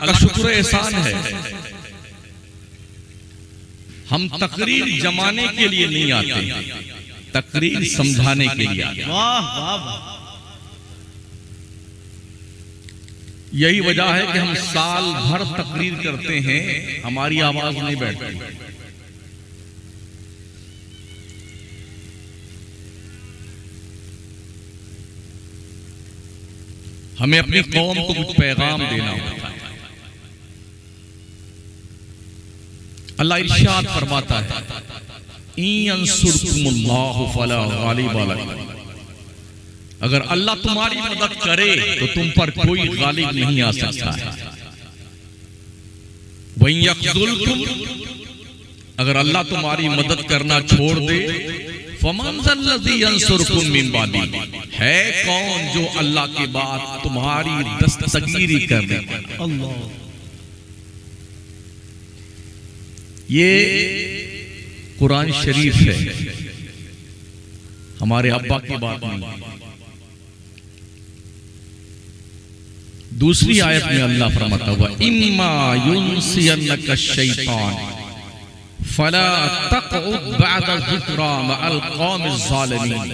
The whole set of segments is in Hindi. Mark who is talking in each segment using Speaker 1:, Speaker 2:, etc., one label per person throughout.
Speaker 1: का शुक्र एहसान है, हम तकरीर जमाने के लिए नहीं आते, तकरीर समझाने के लिए आते।
Speaker 2: वाह वाह।
Speaker 1: यही वजह है कि हम साल भर तकरीर करते हैं, हमारी आवाज नहीं बैठती। हमें अपनी कौम को कुछ पैगाम देना होता है। अल्लाह इरशाद फरमाता है, इन यंसुरकुमुल्लाहु फला गालिब लकुम, अगर अल्लाह तुम्हारी मदद करे तो तुम पर कोई गालिब नहीं आ सकता है। वहीं यख्ज़ुलकुम, अगर अल्लाह तुम्हारी मदद करना छोड़ दे, फमन ज़ल्लज़ी यंसुरकुम मिन बादी, है कौन जो अल्लाह के बाद तुम्हारी दस्तगीरी कर दे।
Speaker 2: अल्लाह,
Speaker 1: ये कुरान शरीफ है, हमारे अब्बा की बात नहीं। दूसरी आयत में अल्लाह फरमाता हुआ, इम्मा युनसियन्नका शैतान फला तक़उद बअद ज़िक्रा मअल क़ौमिज़ ज़ालिमीन,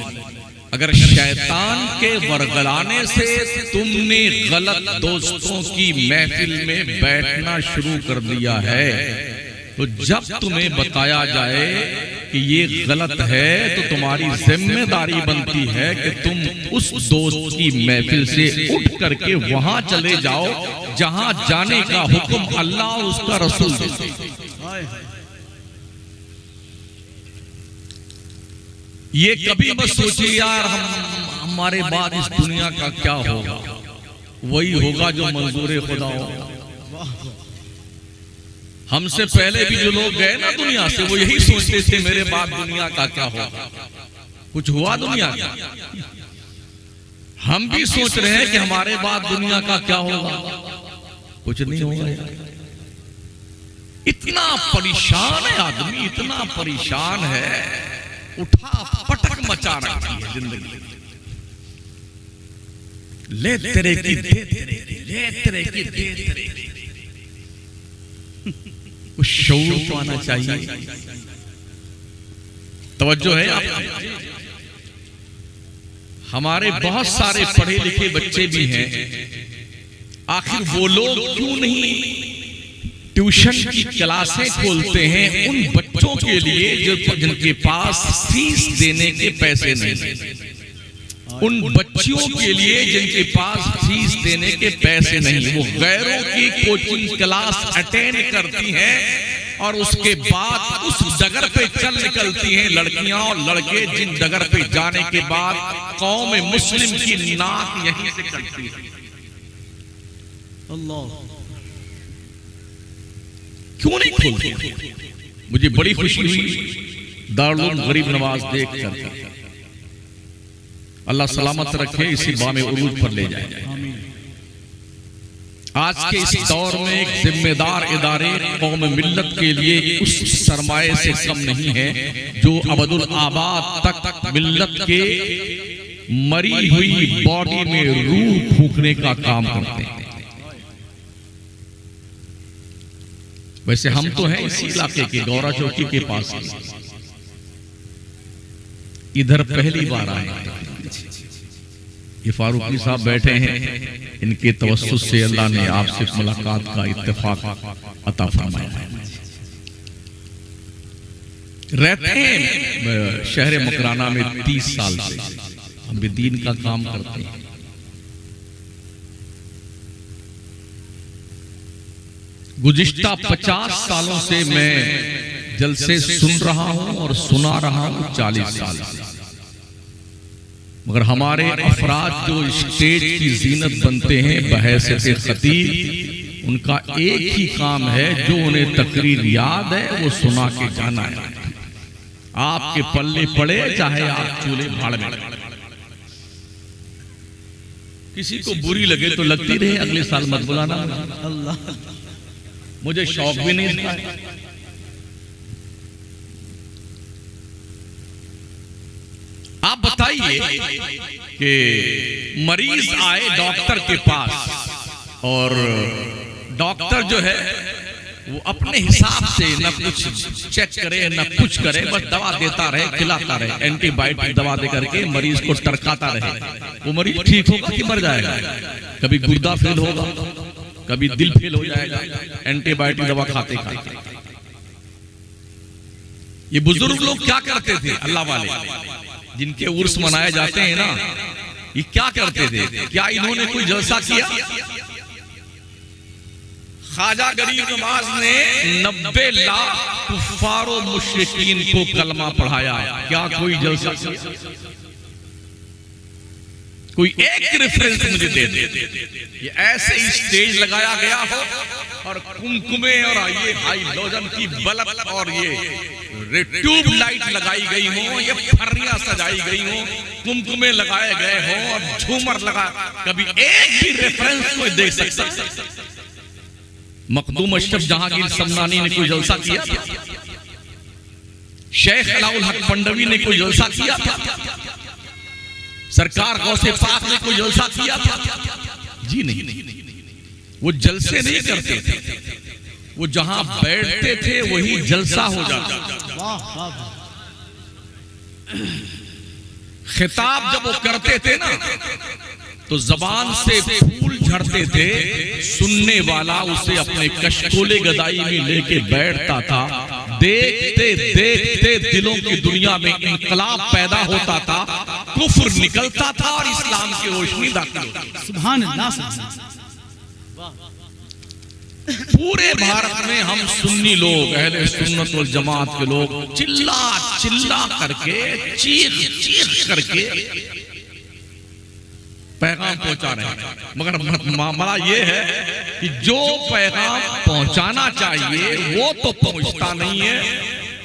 Speaker 1: अगर शैतान के वरगलाने से तुमने गलत दोस्तों की महफिल में बैठना शुरू कर दिया है, तो जब तुम्हें बताया जाए कि ये गलत है तो तुम्हारी जिम्मेदारी बनती है कि तुम उस दोस्त की महफिल से उठ करके वहां चले जाओ जहां जाने का हुक्म अल्लाह और उसका रसूल देते हैं। ये कभी मत सोचिए यार हमारे बाद इस दुनिया का क्या होगा, वही होगा जो मंजूर खुदा होगा। हमसे पहले भी जो लोग गए ना दुनिया से, वो यही सोचते थे मेरे बाद दुनिया का क्या होगा। कुछ हुआ दुनिया का? हम भी सोच रहे हैं कि हमारे बाद दुनिया का क्या होगा, कुछ नहीं होगा। इतना परेशान है आदमी, इतना परेशान है, उठा पटक मचा रखी है जिंदगी। ले तेरे की दे तेरे, ले तेरे की दे तेरे। कुछ शऊर तो आना चाहिए। तवज्जो है आप? हमारे बहुत सारे पढ़े लिखे बच्चे भी हैं, आखिर वो लोग क्यों नहीं ट्यूशन की क्लासें खोलते हैं उन बच्चों के लिए जो जिनके पास फीस देने के पैसे नहीं, उन बच्चियों के लिए जिनके पास फीस देने के पैसे नहीं। वो गैरों की कोचिंग क्लास अटेंड करती हैं और उसके बाद उस डगर पे चल निकलती हैं लड़कियां और लड़के, जिन डगर पे जाने के बाद कौम मुस्लिम की नाक यहीं से कटती है।
Speaker 2: अल्लाह,
Speaker 1: क्यों नहीं खोलते? मुझे बड़ी खुशी हुई दारुल गरीब नवाज देख कर। अल्लाह सलामत रखे, इसी बामे उरूज पर ले जाए। आज के इस दौर में एक जिम्मेदार इदारे कौम मिल्लत के लिए उस सरमाए से कम नहीं है जो अबदुल आबाद तक मिल्लत के मरी हुई बॉडी में रूह फूंकने का काम करते हैं। वैसे हम तो हैं इसी इलाके के, गौरा चौकी के पास। इधर पहली बार आए। ये फारूकी साहब बैठे हैं, इनके तवस्सुस से अल्लाह ने आपसे मुलाकात का इत्तेफाक अता फरमाया है। रहते हैं शहर मकराना में 30 साल से, हम भी दीन का काम करते हैं। गुज़िश्ता 50 सालों से मैं जलसे सुन रहा हूं और सुना रहा हूं 40 साल से, मगर हमारे अफराद जो स्टेज की जीनत बनते हैं बहैसियत खतीब, उनका एक ही काम है, जो उन्हें तकरीर याद है वो सुना के जाना है। आपके पल्ले पड़े चाहे आप चूल्हे भाड़ में। किसी को बुरी लगे तो लगती रहे, अगले साल मत बुलाना।
Speaker 2: अल्लाह,
Speaker 1: मुझे शौक भी नहीं था। आप बताइए कि मरीज आए डॉक्टर के पास और डॉक्टर जो है वो अपने हिसाब से न कुछ चेक करे न कुछ करे, बस दवा देता रहे, खिलाता रहे, एंटीबायोटिक दवा दे करके मरीज को टरकाता रहे। वो मरीज ठीक होगा कि मर जाएगा? कभी गुर्दा फेल होगा, कभी दिल फेल हो जाएगा एंटीबायोटिक दवा खाते खाते। ये बुजुर्ग लोग क्या करते थे, अल्लाह वाले जिनके उर्स मनाए जाते हैं ना, ये क्या करते थे? क्या इन्होंने कोई जलसा किया? ख्वाजा गरीब नवाज ने 90 लाख कुफ्फारो मुशरिकीन को कलमा पढ़ाया। क्या कोई जलसा किया? कोई एक रेफरेंस मुझे दे दे। ये ऐसे ही स्टेज लगाया गया हो और कुमकुमे और ये हाइड्रोजन की बल्ब और ये ट्यूब लाइट लगाई गई हो, ये फर्रियां सजाई गई हो, कुमकुमे लगाए गए हो और झूमर लगा, कभी एक भी रेफरेंस कोई दे सकता? मखदूम अशरफ जहांगीर समनानी ने कोई जलसा किया? शेख अलाउल हक पंडवी ने कोई जलसा किया? सरकार गौसे पाक ने कोई जलसा किया था? जी नहीं। वो जलसे नहीं करते थे, वो जहां बैठते थे वही जलसा हो जाता। खिताब जब वो करते थे ना तो जबान से फूल झड़ते थे, सुनने वाला उसे अपने कशकोले गदाई में लेके बैठता था। देखते देखते दिलों की दुनिया में इनकलाब पैदा होता था, कुफ्र निकलता था और इस्लाम की रोशनी दाखिल होती।
Speaker 2: सुभान अल्लाह।
Speaker 1: पूरे भारत में हम सुन्नी लोग, अहले सुन्नत वल जमात के लोग चिल्ला चिल्ला करके, चीख चीख करके पैगाम पहुंचा रहे हैं, मगर मामला ये है कि जो पैगाम पहुंचाना चाहिए वो तो पहुंचता नहीं है।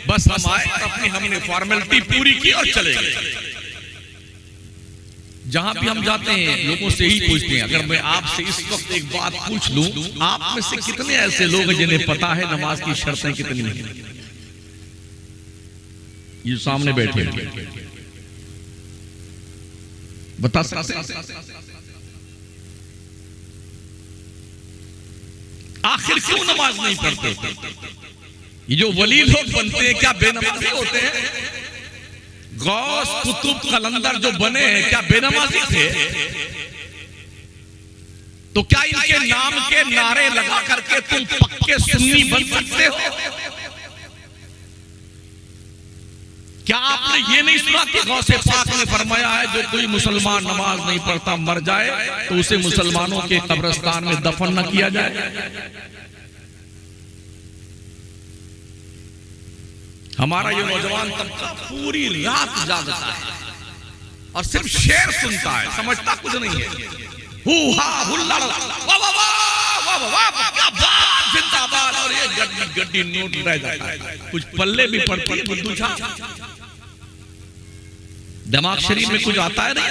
Speaker 1: बस हम आए, हमने फॉर्मेलिटी पूरी की और चले गए। जहां भी हम जाते हैं लोगों से ही पूछते हैं। अगर मैं आपसे इस वक्त एक बात पूछ लूं, आप में से कितने ऐसे लोग हैं जिन्हें पता है नमाज की शर्तें कितनी हैं? ये सामने बैठे बता सकते? आखिर क्यों नमाज नहीं पढ़ते? ये जो वली लोग बनते हैं क्या बेनमाजी होते हैं? गौस कुतुब कलंदर जो बने हैं क्या बेनमाजी थे? तो क्या इनके नाम के नारे लगा करके तुम पक्के सुन्नी बन सकते हो? क्या आपने ये नहीं सुना कि गौसे पाक ने फरमाया है जो कोई मुसलमान नमाज नहीं पढ़ता मर जाए तो उसे मुसलमानों के कब्रिस्तान में दफन न किया जाए? हमारा ये नौजवान तबका पूरी रात जागता है और सिर्फ शेर सुनता है, समझता कुछ नहीं है। हुहा हुल्लड़, वाह वाह वाह वाह वाह, क्या बात, जिंदाबाद। और ये गड्डी गड्डी नोट रह जाता है, कुछ पल्ले भी पड़ती है, बुद्धू छा दिमाग शरीफ में कुछ आता है नहीं।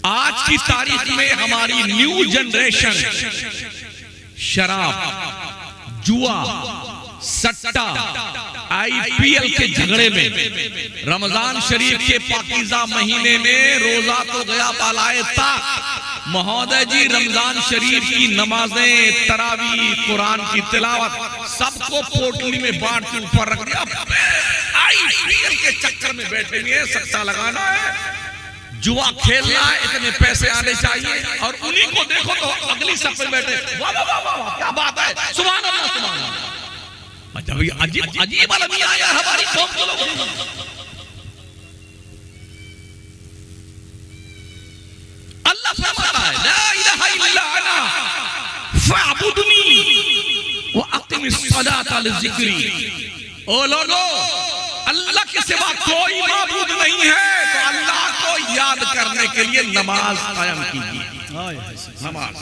Speaker 1: आज की तारीख में हमारी न्यू जनरेशन शराब, जुआ, सट्टा, आईपीएल के झगड़े में, रमजान शरीफ के पाकीज़ा महीने में रोजा तो गया पालाए ताक, महोदय जी रमजान शरीफ की नमाजें, तरावी, कुरान की तिलावत सबको पोटली में बांट के ऊपर रख दिया। आईपीएल के चक्कर में बैठे हुए हैं, सट्टा लगाना है, जुआ खेलना है, इतने पैसे आने चाहिए और उन्हीं को देखो तो अगली सफ में बैठे, वाह वाह वाह वाह, क्या बात है, सुभान अल्लाह सुभान अल्लाह। अजीब अजीब आदमी आया हमारी कौम के लोग। अल्लाह फरमाता है ला इलाहा इल्ला अना फअबुदनी व अक़िमिस सलाता लिज़िक्री। ओ लोगो, अल्लाह के सिवा कोई माबूद नहीं है तो अल्लाह को याद करने के लिए नमाज कायम कीजिए। नमाज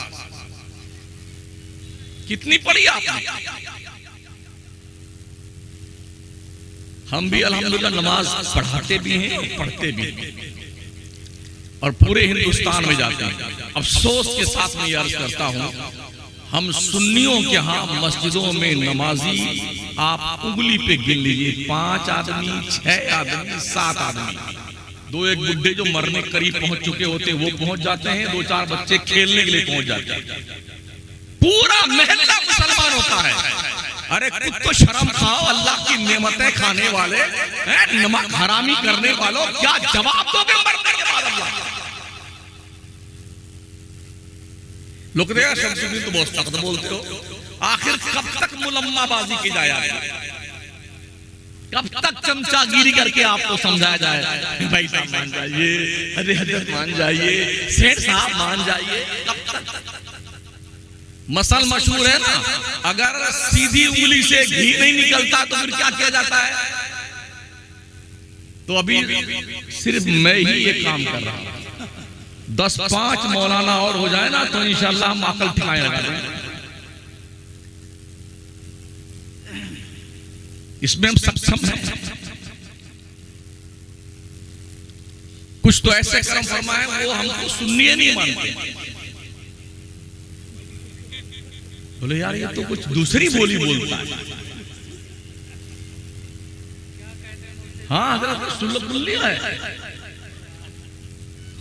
Speaker 1: कितनी पढ़ी आपने? हम भी अल्हम्दुलिल्लाह नमाज पढ़ाते भी हैं, पढ़ते भी हैं और पूरे हिंदुस्तान में जाते हैं। अफसोस के साथ मैं अर्ज करता हूं, हम सुन्नियों के यहाँ मस्जिदों में नमाजी आप उंगली पे गिन लीजिए, 5 आदमी, 6 आदमी, 7 आदमी। दो एक बुड्ढे जो मरने करीब पहुंच चुके होते वो पहुंच जाते हैं, दो चार बच्चे खेलने के लिए पहुंच जाते हैं, पूरा मोहल्ला मुसलमान होता है। अरे कुछ तो शर्म खाओ, अल्लाह की नेमतें खाने वाले, नमाज हरामी करने वालों, क्या जवाब दोगे मरने के बाद अल्लाह? लोग देखा शमसुद्दीन तो बहुत सख्त बोलते हो, आखिर कब तक मुलम्माबाजी की जाए? कब तक चमचागिरी करके आपको समझाया जाए? भाई साहब मान जाइए, अरे हजरत मान जाइए, सेठ साहब मान जाइए, कब तक? मसल मशहूर है ना, अगर सीधी उंगली से घी नहीं निकलता तो फिर क्या किया जाता है? तो अभी सिर्फ मैं ही ये काम कर रहा हूं, 10-5 मौलाना और हो जाए ना तो इंशाल्लाह हम अकल ठिकाने लगा देंगे। इसमें हम सक्षम हैं। कुछ तो ऐसे कर्म फरमाए वो हमको सुन्नी नहीं मानते। बोले यार ये तो कुछ दूसरी बोली बोलता है। हाँ हजरत सुन लिया है।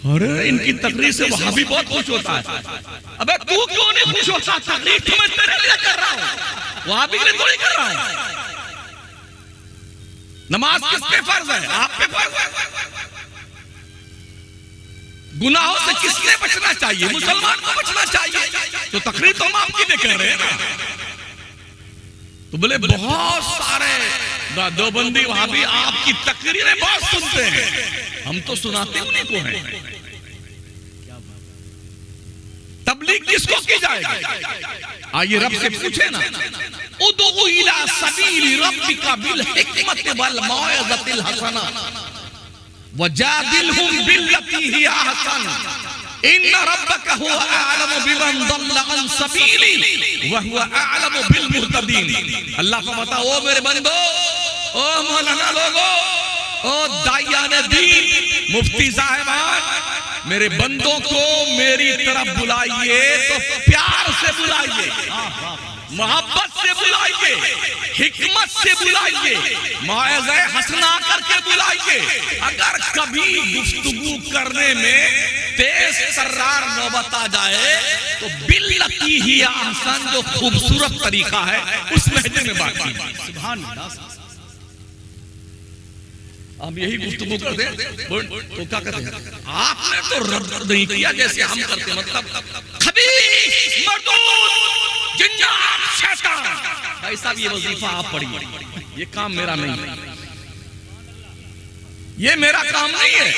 Speaker 1: अरे इनकी तकरीर से वहां भी बहुत खुश होता है। अबे तू क्यों नहीं खुश होता? तकरीर तो मैं तेरे लिए कर रहा हूं, वहां भी थोड़ी कर रहा हूं। नमाज किस पे फर्ज है? आप पे फर्ज है। गुनाहों से किसने बचना चाहिए? मुसलमान को बचना चाहिए। तो तकरीर तो हम आपकी नहीं कर रहे हैं ना। तो बोले बहुत सारे देवबंदी वहां भी आपकी तकरीरें बहुत सुनते हैं, हम तो सुनाते उन्हीं को हैं। तबलीग किसको की जाएगी? आइए रब से पूछे ना, उदउ इला सबीली रब्बिका बिल हिकमति वल मौइज़तिल हसना वजादिलहुम बिल्लती हिया अहसन इन्ना रब्बका हुवा अअलमु बिमन दल्ला अन सबीली व हुवा अअलमु बिल मुहतदीन। अल्लाह को बताओ, ओ मेरे बंदो, ओ मौलाना लोगो, ओ दाइयाने दीन, मुफ्ती साहिबान, मेरे बंदों को मेरी तरफ बुलाइए तो प्यार से बुलाइए, मोहब्बत से बुलाइए, हिकमत से बुलाइए, मौइज़ा हसना करके बुलाइए। अगर कभी गुफ्तगू करने में तेज तर्रार नौबत आ जाए तो बिल्लती ही आसान, जो खूबसूरत तरीका है उस लहजे में बात कीजिए। सुभान अल्लाह। हम यही गुफ्तगू करते हैं तो क्या कहते हैं? आपने तो रद्द नहीं किया जैसे हम करते, मतलब खबीस मर्दूद जिन्नात शैतान। भाई साहब ये वजीफा आप पढ़िए, ये काम मेरा नहीं है, ये मेरा काम नहीं है।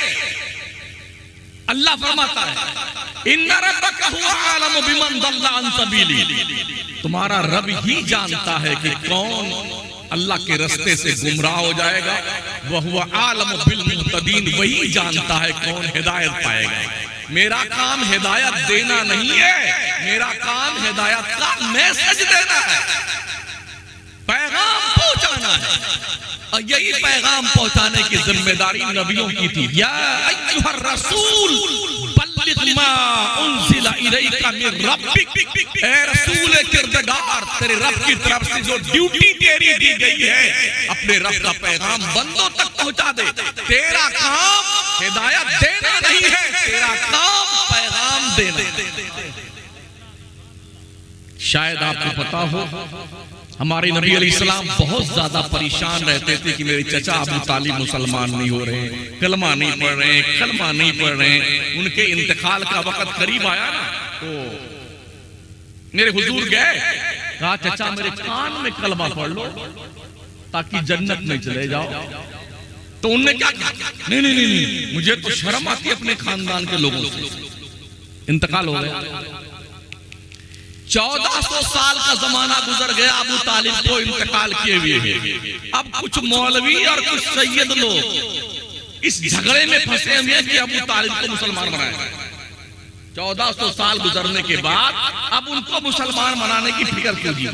Speaker 1: अल्लाह फरमाता है इन्ना रब्बका हुवा आलमु बिमन दल्ला अन सबीली, तुम्हारा रब ही जानता है कि कौन अल्लाह के रास्ते से गुमराह हो जाएगा। वह हुवा आलमु बिल मुहतदीन, वही जानता है कौन हिदायत पाएगा। मेरा काम हिदायत देना नहीं है, मेरा काम हिदायत का मैसेज देना है, पैगाम पहुंचाना है। और यही पैगाम पहुंचाने की जिम्मेदारी नबियों की थी। या अय्युहर रसूल बल्लिग मा उनज़िला इलैका मिन रब्बिक, ए रसूल किरदार, तेरे रब की तरफ से जो ड्यूटी तेरी दी गई है, अपने रब का पैगाम बंदों तक पहुंचा दे। तेरा काम हिदायत देना नहीं है, तेरा काम पैगाम देना। शायद आपको पता हो हमारे नबी अलैहिस्सलाम बहुत ज्यादा परेशान रहते थे कि मेरे चचा अबू तालिब मुसलमान नहीं हो रहे, कलमा नहीं पढ़ रहे, कलमा नहीं पढ़ रहे। उनके इंतकाल का वक्त करीब आया ना तो मेरे हुजूर गए, कहा चचा मेरे कान में कलमा पढ़ लो ताकि जन्नत में चले जाओ। तो उनने क्या कहा? नहीं नहीं नहीं, मुझे तो शर्म आती है अपने खानदान के लोगों से। इंतकाल हो गया, 1400 साल का जमाना गुजर गया, अबू तालिब को इंतकाल किए हुए हैं। अब कुछ मौलवी और कुछ सैयद लोग इस झगड़े में फंसे हुए हैं कि अबू तालिब को मुसलमान बनाया। 1400 साल गुजरने के बाद अब उनको मुसलमान बनाने की फिक्र क्यों दी?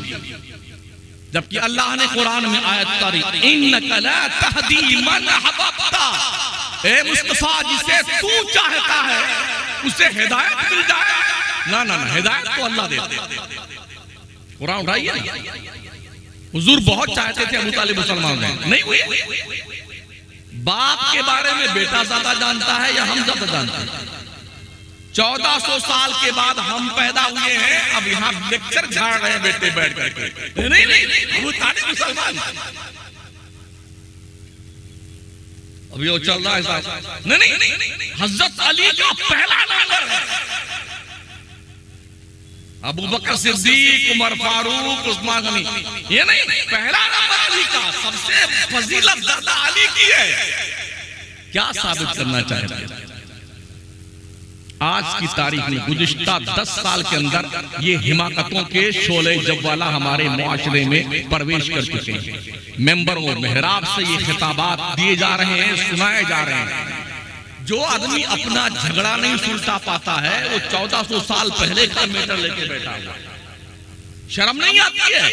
Speaker 1: जबकि अल्लाह ने कुरान में आयत तारी, इन्नका ला तहदी मन अहबब्ता, ए मुस्तफा जिसे तू चाहता है उसे हिदायत मिल जाए। ना ना ना, हिदायत तो अल्लाह देता है। कुरान उठाइए ना, हुजूर बहुत चाहते थे अबू तालिब मुसलमान नहीं हुए, बाप के बारे में बेटा ज्यादा जानता है या हम ज्यादा जानते हैं? 1400 साल के बाद हम पैदा हुए हैं, अब यहाँ लेक्चर झाड़ रहे हैं बेटे बैठ करके। नहीं नहीं, अबू तालिब मुसलमान, अभी वो चल रहा है साहब। नहीं, हजरत अली का पहला नंबर है, अबू बकर सिद्दीक, उमर फारूक, उस्मान गनी, ये नहीं, पहला नंबर अली का। सबसे फजीलत ज्यादा अली की है। क्या साबित करना चाहते हैं? आज की तारीख में गुज़िश्ता 10 साल के अंदर ये हिमाकतों के शोले जवाला हमारे मुआशरे में प्रवेश कर चुके हैं। मेंबरों मेहराब से ये खिताबात दिए जा रहे हैं, सुनाए जा रहे हैं। जो आदमी अपना झगड़ा नहीं सुलटा पाता है वो 1400 साल पहले का मैटर लेके बैठा हुआ। शर्म नहीं आती है?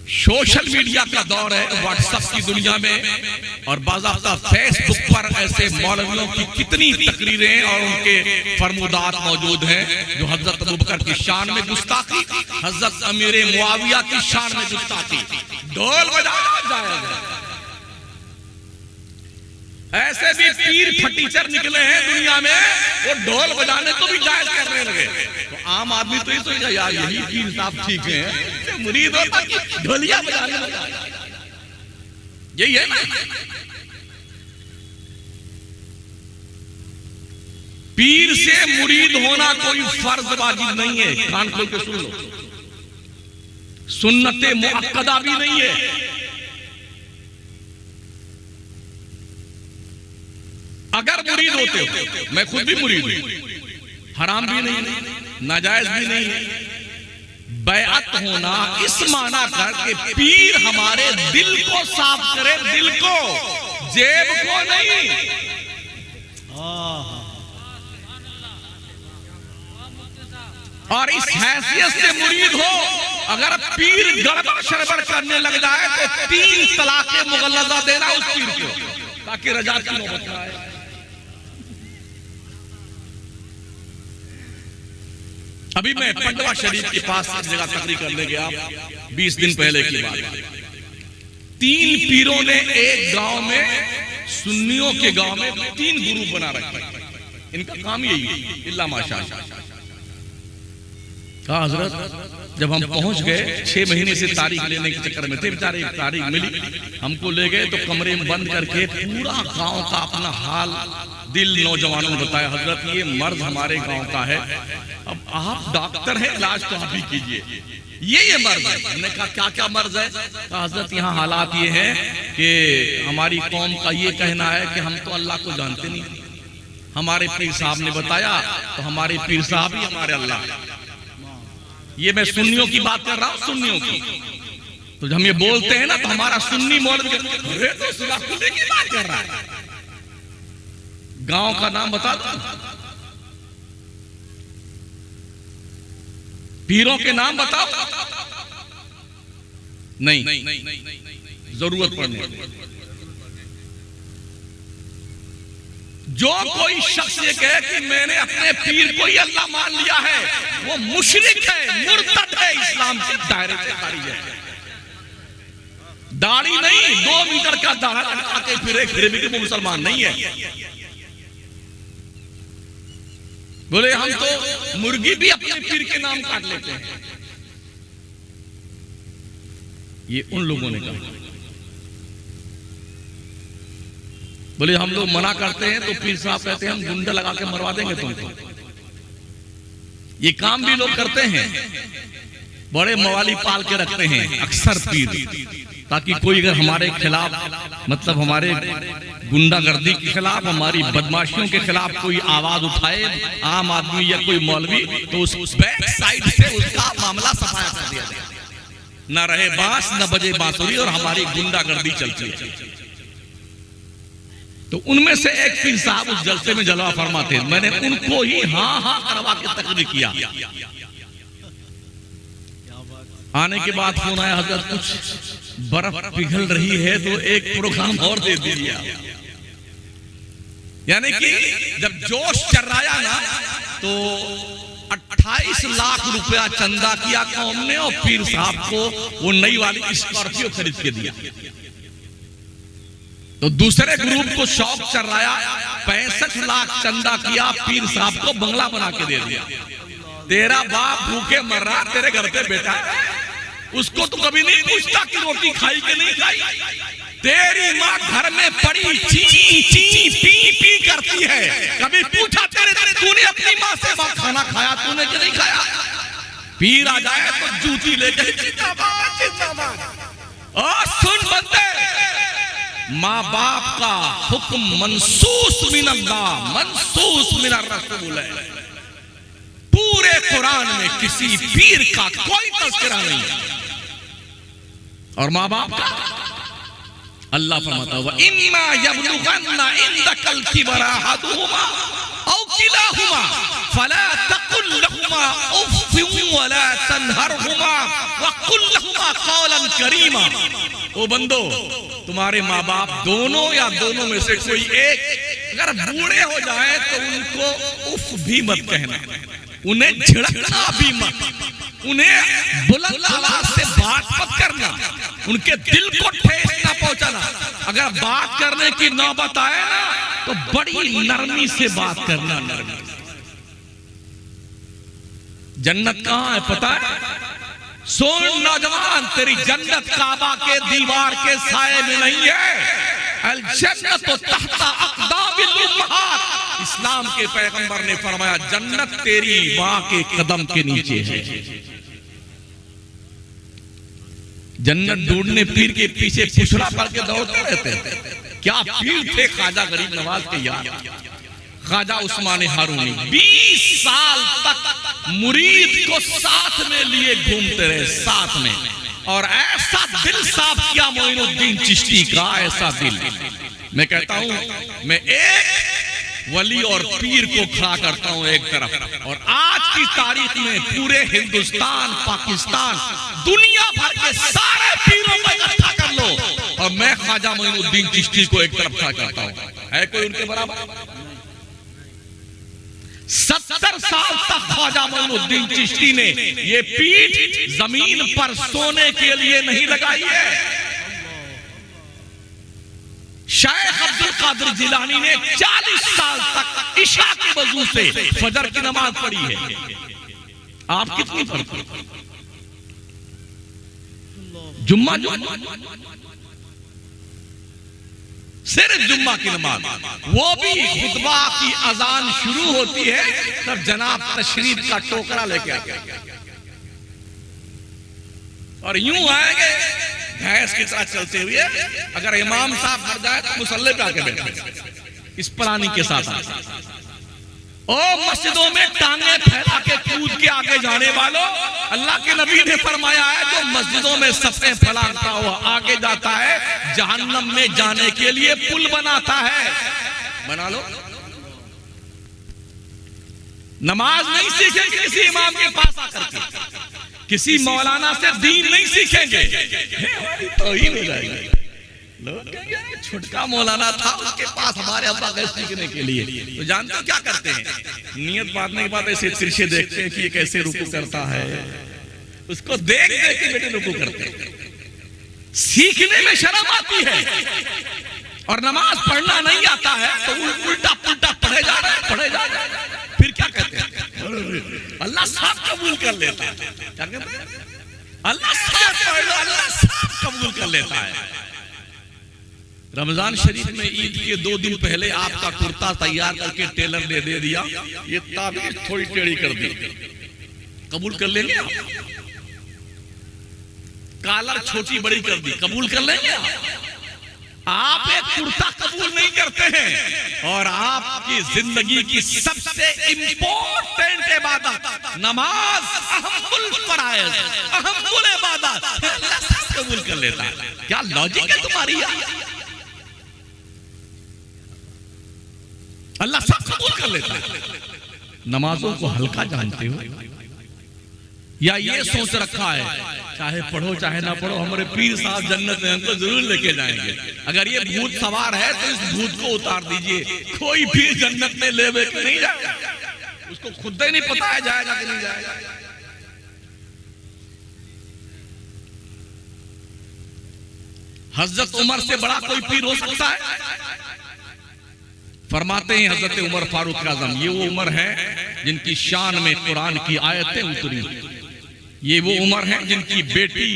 Speaker 1: सोशल मीडिया का दौर है, व्हाट्सएप की दुनिया में, और बाज़ाब्ता फेसबुक पर ऐसे मौलवियों की कितनी तकरीरें और उनके फरमुदात मौजूद हैं जो हजरत अबू बकर की शान में गुस्ताखी, हजरत अमीर मुआविया की शान में गुस्ताखी, ढोल बजाया जाएगा। ऐसे भी पीर फटीचर निकले हैं दुनिया में, वो ढोल बजाने को भी जायज करने लगे। तो आम आदमी तो ये सोचेगा यार यही पीर साहब ठीक है, मुरीद होता कि ढोलिया बजाने लगा, यही है ना। पीर से मुरीद होना कोई फर्ज वाजिब नहीं है, कान खोल के सुन लो, सुन्नते मुअक्कदा भी नहीं है। अगर मुरीद होते हो, मैं खुद भी मुरीद हूं, हराम भी नहीं, नाजायज भी नहीं। बैअत होना इस माना कर के पीर हमारे दिल को साफ करे, दिल को, जेब को नहीं। और इस हैसियत से मुरीद हो, अगर पीर गड़बड़ शरबड़ करने लग जाए तो 3 तलाक़े मुगल्लज़ा देना उस पीर को, ताकि रजा की नौबत ना आए। अभी मैं पंडवा शरीफ के पास एक जगह तकरीर करने गया, 20 दिन पहले की बात। 3 पीरों ने एक गांव में, सुन्नियों के गांव में 3 गुरु बना रखे। इनका काम यही है, इल्ला माशाअल्लाह। कहा हजरत जब हम पहुंच गए, 6 महीने से तारीख लेने के चक्कर में थे, बेचारे तारीख मिली, हमको ले गए तो कमरे में बंद करके पूरा गांव का अपना हाल दिल नौजवानों ने बताया। हजरत ये मर्ज हमारे गांव का है, अब आप डॉक्टर हैं, इलाज तो आप ही कीजिए, ये मर्ज है। हमने कहा क्या क्या मर्ज है? कहा हजरत यहाँ हालात ये हैं कि हमारी कौम का ये कहना है कि हम तो अल्लाह को जानते नहीं, हमारे पीर साहब ने बताया तो हमारे पीर साहब ही हमारे अल्लाह। ये मैं सुन्नियों की बात कर रहा हूँ, सुन्नियों की। तो हम ये बोलते हैं ना तो हमारा सुन्नी मौलवी तो सिलाफुल्ले की बात कर रहा है। गांव का नाम बता दो, पीरों के नाम बताओ। नहीं, जरूरत पड़ने। जो कोई शख्स ये कहे कि मैंने अपने पीर को ही अल्लाह मान लिया है, वो मुशरिक है, मुर्तद है, इस्लाम के दायरे से खारिज है। दाढ़ी नहीं, 2 मीटर का दाढ़ा लगा के फिरे भी वो मुसलमान नहीं है। बोले हम तो मुर्गी भी अपने पीर के नाम काट लेते हैं। ये उन लोगों ने कहा। बोले हम लोग मना करते हैं तो पीर साहब कहते हैं हम गुंडा लगा के मरवा देंगे तुमको। ये काम भी लोग करते हैं, बड़े मवाली पाल के रखते हैं अक्सर पीर, ताकि कोई अगर हमारे खिलाफ, मतलब हमारे गुंडागर्दी के खिलाफ, हमारी बदमाशियों के खिलाफ कोई आवाज उठाए, आम आदमी या कोई मौलवी, तो उस बैक साइड से उसका मामला सफाया कर दिया जाए। न रहे बांस न बजे बांसुरी और हमारी गुंडागर्दी चलती है। तो उनमें से एक पीर साहब उस जलसे में जलवा फरमाते, मैंने उनको ही हाँ हाँ करवा के तकरीर किया। आने के बाद फोन आया, हजरत कुछ बर्फ पिघल रही है तो एक प्रोग्राम और दे दिया। यानी कि जब जोश चर्राया ना तो 28 लाख रुपया चंदा किया कौम ने और पीर साहब को वो नई वाली स्कॉर्पियो खरीद के दिया। तो दूसरे ग्रुप को शौक चढ़ाया, 65 लाख चंदा किया, पीर साहब को बंगला बना के दे दिया। तेरा बाप भूखे मर रहा तेरे घर पे बेटा, उसको तो कभी नहीं पूछता कि रोटी खाई कि नहीं खाई। तेरी माँ घर में पड़ी ची ची पी पी करती है, कभी पूछा तूने अपनी माँ से खाना खाया तूने कि नहीं खाया? पीर आ जाए तो जूती लेके जिंदाबाद जिंदाबाद। और सुन बंदे, माँ बाप का हुक्म मनसूस मिन अल्लाह मनसूस मिन रसूल है। पूरे कुरान में किसी पीर का कोई तज़किरा नहीं है। और माँ बाप का अल्लाह फरमाता हुआ इम्मा यबलुगन्ना इंदकल किबरा अहदुहुमा औ किलाहुमा फला तकुल लहुमा उफ़्फ़िन वला तनहरहुमा वक़ुल लहुमा क़ौलन करीमा। ओ बंदो, तुम्हारे माँ बाप दोनों या दोनों में से कोई एक अगर बूढ़े हो जाए तो उनको उफ भी मत कहना, उन्हें झिड़कना भी मत, उन्हें बुलंद आवाज से बात मत करना, उनके दिल को ठेस ना पहुंचाना। अगर बात करने की नौबत आए ना तो बड़ी नरमी से बात करना। नरमी। जन्नत कहाँ है पता है? सुन नौजवान, तेरी जन्नत काबा के दीवार के साए में नहीं है। अल जन्नत तहता अक़दामिल उम्महात। इस्लाम के पैगंबर ने फरमाया जन्नत तेरी माँ के कदम के नीचे है। जन्नत ढूंढने पीर के पीछे पुछड़ा पड़ के दौड़ते रहते हैं। क्या पीर थे ख्वाजा गरीब नवाज के यार, ख्वाजा उस्मान हारूनी। 20 साल तक मुरीद को साथ में लिए घूमते रहे, साथ में। और ऐसा दिल साफ किया मोइनुद्दीन चिश्ती का, ऐसा दिल। मैं कहता हूं मैं एक वली और पीर को खड़ा करता हूं एक तरफ, और आज की तारीख में पूरे हिंदुस्तान, पाकिस्तान, दुनिया भर के सारे पीरों को इकट्ठा कर लो और मैं ख्वाजा मोइनुद्दीन चिश्ती को एक तरफ खड़ा करता हूं। है कोई उनके बराबर? 70 साल तक ख्वाजा मोइनुद्दीन चिश्ती ने ये पीठ जमीन पर सोने के लिए नहीं लगाई है। शेख अब्दुल कादिर जिलानी ने 40 साल तक इशा के वजू से फजर की नमाज पढ़ी है। आप कितनी पढ़ते? जुम्मा सिर्फ जुम्मा की नमाज, वो भी खुतबा की अजान शुरू होती है तब जनाब तशरीफ का टोकरा लेके आते और यूं आएंगे भैंस की तरह चलते हुए। अगर इमाम साहब हट जाए तो मुसल्ले पे आके बैठे इस प्लानिंग के साथ। ओ मस्जिदों में टांगे फैला के कूद के आगे जाने वालों, अल्लाह के नबी ने फरमाया है जो मस्जिदों में सफ़े फैलाता हुआ आगे जाता है जहन्नम में जाने के लिए पुल बनाता है। बना लो। नमाज नहीं सीखेंगे किसी इमाम के पास आकर के, किसी मौलाना से दीन नहीं सीखेंगे, तौहीन हो जाएगी। लोग कहेंगे छुटका मौलाना था उसके पास हमारे अब्बा गए सीखने के लिए। तो जानते हो क्या करते हैं? नियत बांधने के बाद ऐसे तिरछे देखते हैं कि ये कैसे रुकू करता है, उसको देख देख के बेटे रुकू करते हैं। सीखने में शर्म आती है और नमाज पढ़ना नहीं आता है तो उल्टा पुल्टा पढ़े जा रहे। फिर क्या कहते हैं? अल्लाह सब कबूल कर लेता है। क्या कहते हैं? अल्लाह सब कबूल कर लेता है। रमजान शरीफ में ईद के 2 दिन पहले आपका कुर्ता तैयार करके टेलर ने दे दिया, ये ताबीर थोड़ी टेढ़ी कर दी, कबूल कर लेंगे आप? कॉलर छोटी बड़ी कर दी, कबूल कर लेंगे आप? एक कुर्ता कबूल नहीं करते हैं। और आपकी जिंदगी की सबसे इंपॉर्टेंट इबादत नमाज, अहमुल फराइज, अहमुल इबादत, अल्लाह सब कबूल कर लेता है। क्या लॉजिक है तुम्हारी यार? अल्लाह सब कबूल कर लेता है। नमाजों को हल्का जानते हो या ये सोच रखा है चाहे पढ़ो चाहे ना पढ़ो हमारे पीर साहब जन्नत में हमको जरूर लेके जाएंगे। अगर ये भूत सवार है तो इस भूत को उतार दीजिए, कोई पीर जन्नत में ले के नहीं जाएगा। उसको खुद ही नहीं पता है जाएगा कि नहीं जाएगा। हजरत उमर से बड़ा कोई पीर हो सकता है? फरमाते हैं हजरत उमर फारूक आजम, ये वो उमर है जिनकी शान में कुरान की आयतें उतरी। ये वो उमर है जिनकी बेटी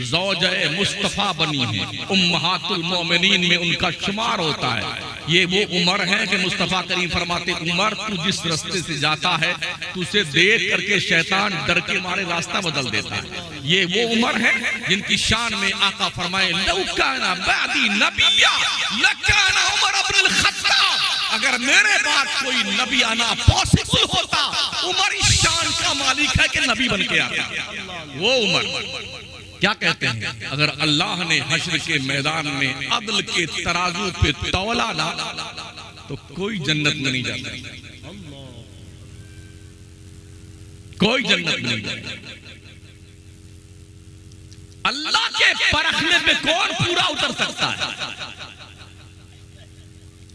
Speaker 1: ज़ौज-ए मुस्तफ़ा बनी है, उम्महातुल मोमिनीन में उनका शुमार होता है। ये वो उमर है कि मुस्तफ़ा करीम फरमाते, उमर तू जिस रास्ते से जाता है तुझे देख करके शैतान डर के मारे रास्ता बदल देता है। ये वो उमर है जिनकी शान में आका फरमाए, लौ काना बादी नबिय्या लकाना उमर इब्नुल खत्ताब, अगर मेरे बाद कोई नबी आना पॉसिबल होता, उमर इस शान का मालिक है कि नबी बन के आता। वो उमर क्या कहते हैं, अगर अल्लाह ने हश्र के मैदान में अदल के तराजू पे तौला ना तो कोई जन्नत में नहीं जाता, कोई जन्नत में नहीं जाता। अल्लाह के परखने पे कौन पूरा उतर सकता है?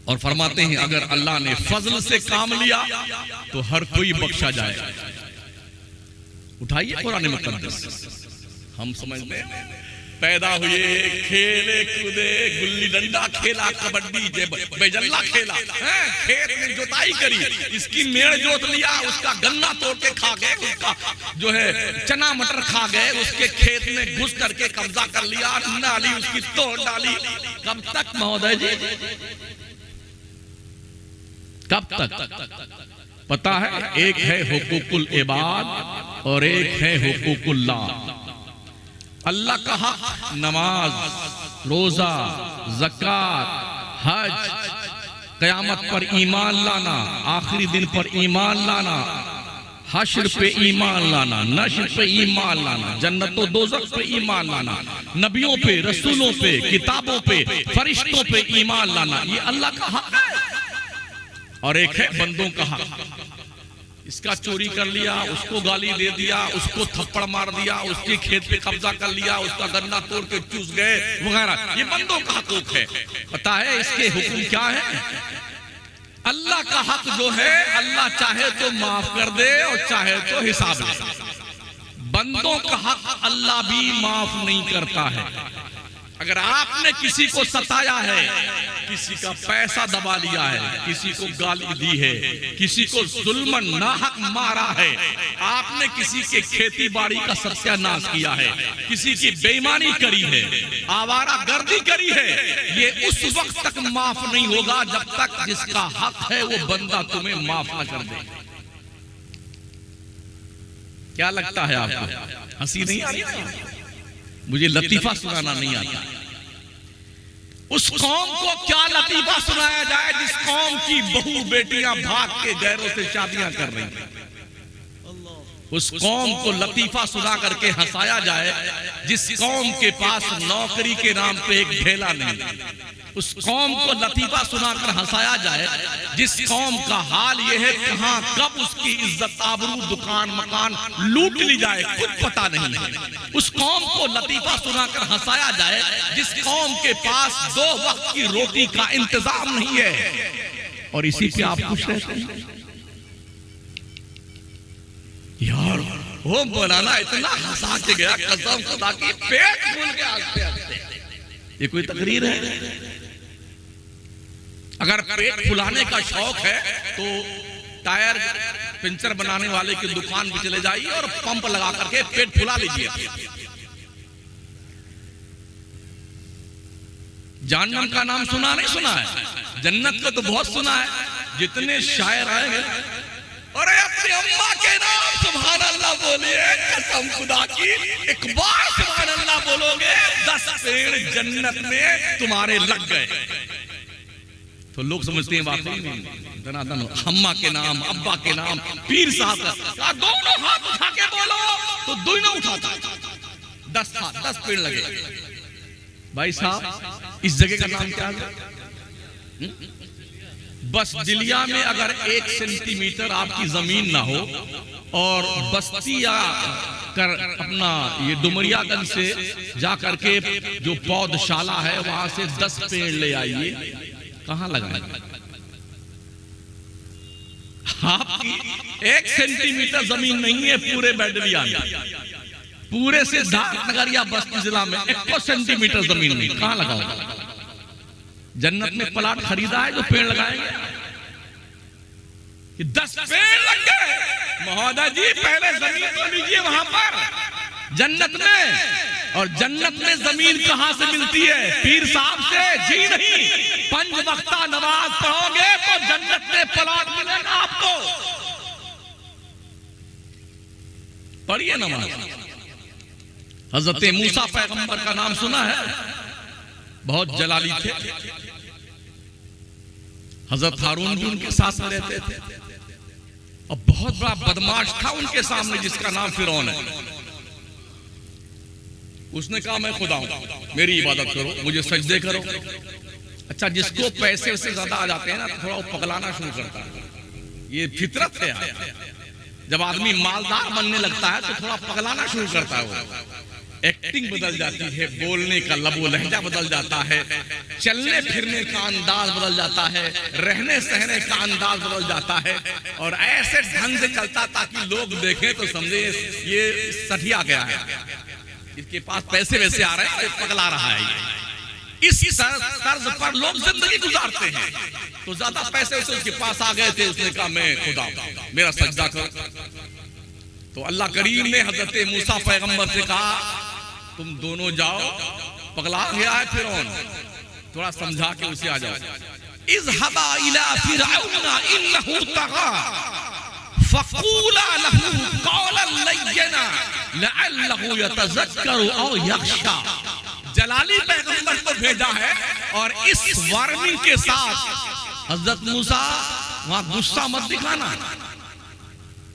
Speaker 1: और फरमाते हैं अगर अल्लाह ने फजल से काम लिया तो हर कोई बख्शा जाएगा। उठाइए कुरान मुक़द्दस, हम समझते हैं पैदा हुए, खेले कूदे, गुल्ली डंडा खेला, कबड्डी बेजल्ला खेला, खेत में जोताई करी, इसकी मेड़ जोत लिया, उसका गन्ना तोड़ के खा गए, उसका जो है चना मटर खा गए, उसके खेत में घुस करके कब्जा कर लिया, नाली उसकी तोड़ डाली। कब तक महोदय जी, कब तक? पता है, एक है हुकूकुल इबाद और एक है हुकूकुल्लाह। अल्लाह का हक नमाज, रोजा, ज़कात, हज, क़यामत पर ईमान लाना, आखिरी दिन पर ईमान लाना, हश्र पे ईमान लाना, नश्र पे ईमान लाना, जन्नत व दोज़ख पे ईमान लाना, नबियों पे, रसूलों पे, किताबों पे, फरिश्तों पे ईमान लाना, ये अल्लाह का हक है। और एक है बंदों का हक, इसका चोरी कर लिया, उसको गाली दे दिया, उसको थप्पड़ मार दिया, उसके खेत पे कब्जा कर लिया, उसका गन्ना तोड़ के चूस गए वगैरह, ये बंदों का हकूक है। पता है इसके हुक्म क्या है? अल्लाह का हक जो है, अल्लाह चाहे तो माफ कर दे और चाहे तो हिसाब ले। बंदों का हक अल्लाह भी माफ नहीं करता है। अगर आपने किसी को सताया है, किसी का पैसा दबा लिया है, किसी को गाली दी है, किसी को जुल्मन नाहक मारा है, आपने किसी के खेती बाड़ी का सत्यानाश किया है, किसी की बेईमानी करी है, आवारा गर्दी करी है, ये उस वक्त तक माफ नहीं होगा जब तक जिसका हक है वो बंदा तुम्हें माफ न कर दे। क्या लगता है आपको? हंसी नहीं आ रही? मुझे लतीफा सुनाना नहीं आता। उस कौम को क्या लतीफा सुनाया जाए जिस कौम की बहू बेटियां भाग के गैरों से शादियां कर रही हैं? उस कौम को लतीफा सुना करके हंसाया जाए जिस कौम के पास नौकरी के नाम पे एक ढेला नहीं। उस कौम को लतीफा सुनाकर हंसाया जाए जिस कौम का हाल यह है कहां कब उसकी इज्जत आबरू दुकान मकान लूट ली जाए कुछ पता नहीं है। उस कौम को लतीफा सुनाकर हंसाया जाए जिस कौम के पास 2 वक्त की रोटी का इंतजाम नहीं है और इसी पे आप खुश रहते हैं। यार वो मौलाना इतना हंसा के गया, कसम खुदा की पेट फूल के हंसते हंसते। ये कोई तकरीर है? अगर पेट फुलाने का शौक है तो टायर पंचर बनाने वाले की दुकान पे चले जाइए और पंप लगा करके पेट फुला लीजिए। जहन्नम का नाम सुना नहीं सुना है? जन्नत का तो बहुत सुना है। जितने शायर आएंगे अरे अपनी अम्मा के नाम सुभान अल्लाह बोलिए, कसम खुदा की एक बार सुभान अल्लाह बोलोगे 10 पेड़ जन्नत में तुम्हारे लग गए। तो लोग समझते हैं वाकई में दनादन अम्मा के नाम अब्बा के नाम पीर साहब का दोनों हाथ उठा के बोलो तो दोनों उठाता 10 पेड़ लगे। भाई साहब इस जगह का नाम क्या है? बस दिलिया में अगर 1 सेंटीमीटर आपकी जमीन ना हो और बस्तिया कर अपना ये डुमरियागंज से जा करके जो पौधशाला है वहां से 10 पेड़ ले आइए, कहां लगाए? आपकी 1 सेंटीमीटर जमीन नहीं है पूरे बैडलिया में, पूरे सिद्धार्थ नगर या बस्ती जिला में 1 सेंटीमीटर जमीन नहीं, कहां लगाओगे? जन्नत में प्लाट खरीदा है जो पेड़ लगाएंगे कि 10 पेड़ लग गए। महोदय जी पहले जमीन तो लीजिए वहां पर जन्नत में। और जन्नत में जमीन कहां से मिलती है? पीर साहब से? जी नहीं, 5 वक्ता नमाज पढ़ोगे तो जन्नत में प्लाट मिलेगा आपको। पढ़िए नमाज। हजरत मूसा पैगंबर का नाम सुना है? बहुत जलाली थे। हजरत हारून भी उनके साथ में रहते थे और बहुत बड़ा बदमाश था उनके सामने जिसका नाम फिरौन है। उसने कहा मैं खुदा हूं, मेरी इबादत करो, मुझे सजदे करो। अच्छा, जिसको पैसे से ज्यादा आ जाते हैं ना तो थोड़ा वो पगलाना शुरू करता है, ये फितरत है यार। जब आदमी मालदार बनने लगता है तो थोड़ा पगलाना शुरू करता है, वो एक्टिंग बदल जाती है, बोलने का लबो लहजा बदल जाता है, चलने फिरने का अंदाज बदल जाता है, रहने सहने का अंदाज बदल जाता है। और ऐसे ढंग से चलता ताकि लोग देखें तो समझे ये सठिया गया है, इसके पास पैसे वैसे आ रहे हैं, पगला रहा है। इस तर्ज पर लोग जिंदगी गुजारते हैं। तो ज्यादा पैसे वैसे उसके पास आ गए थे, उसने कहा मैं खुदा हूं, मेरा सजदा करो। तो अल्लाह करीम ने हजरत मूसा पैगंबर से कहा तुम दोनों जाओ, पगला गया है फिरौन, थोड़ा समझा के उसे आ जाओ। इज़हबा इला फिरऔना इन्नहु तगा फक़ूला लहू क़ौलन लय्यना लअल्लहु यतज़क्करु औ यख़शा। जलाली पैगंबर को भेजा है और इस वार्निंग के साथ हजरत मूसा वहां गुस्सा मत दिखाना,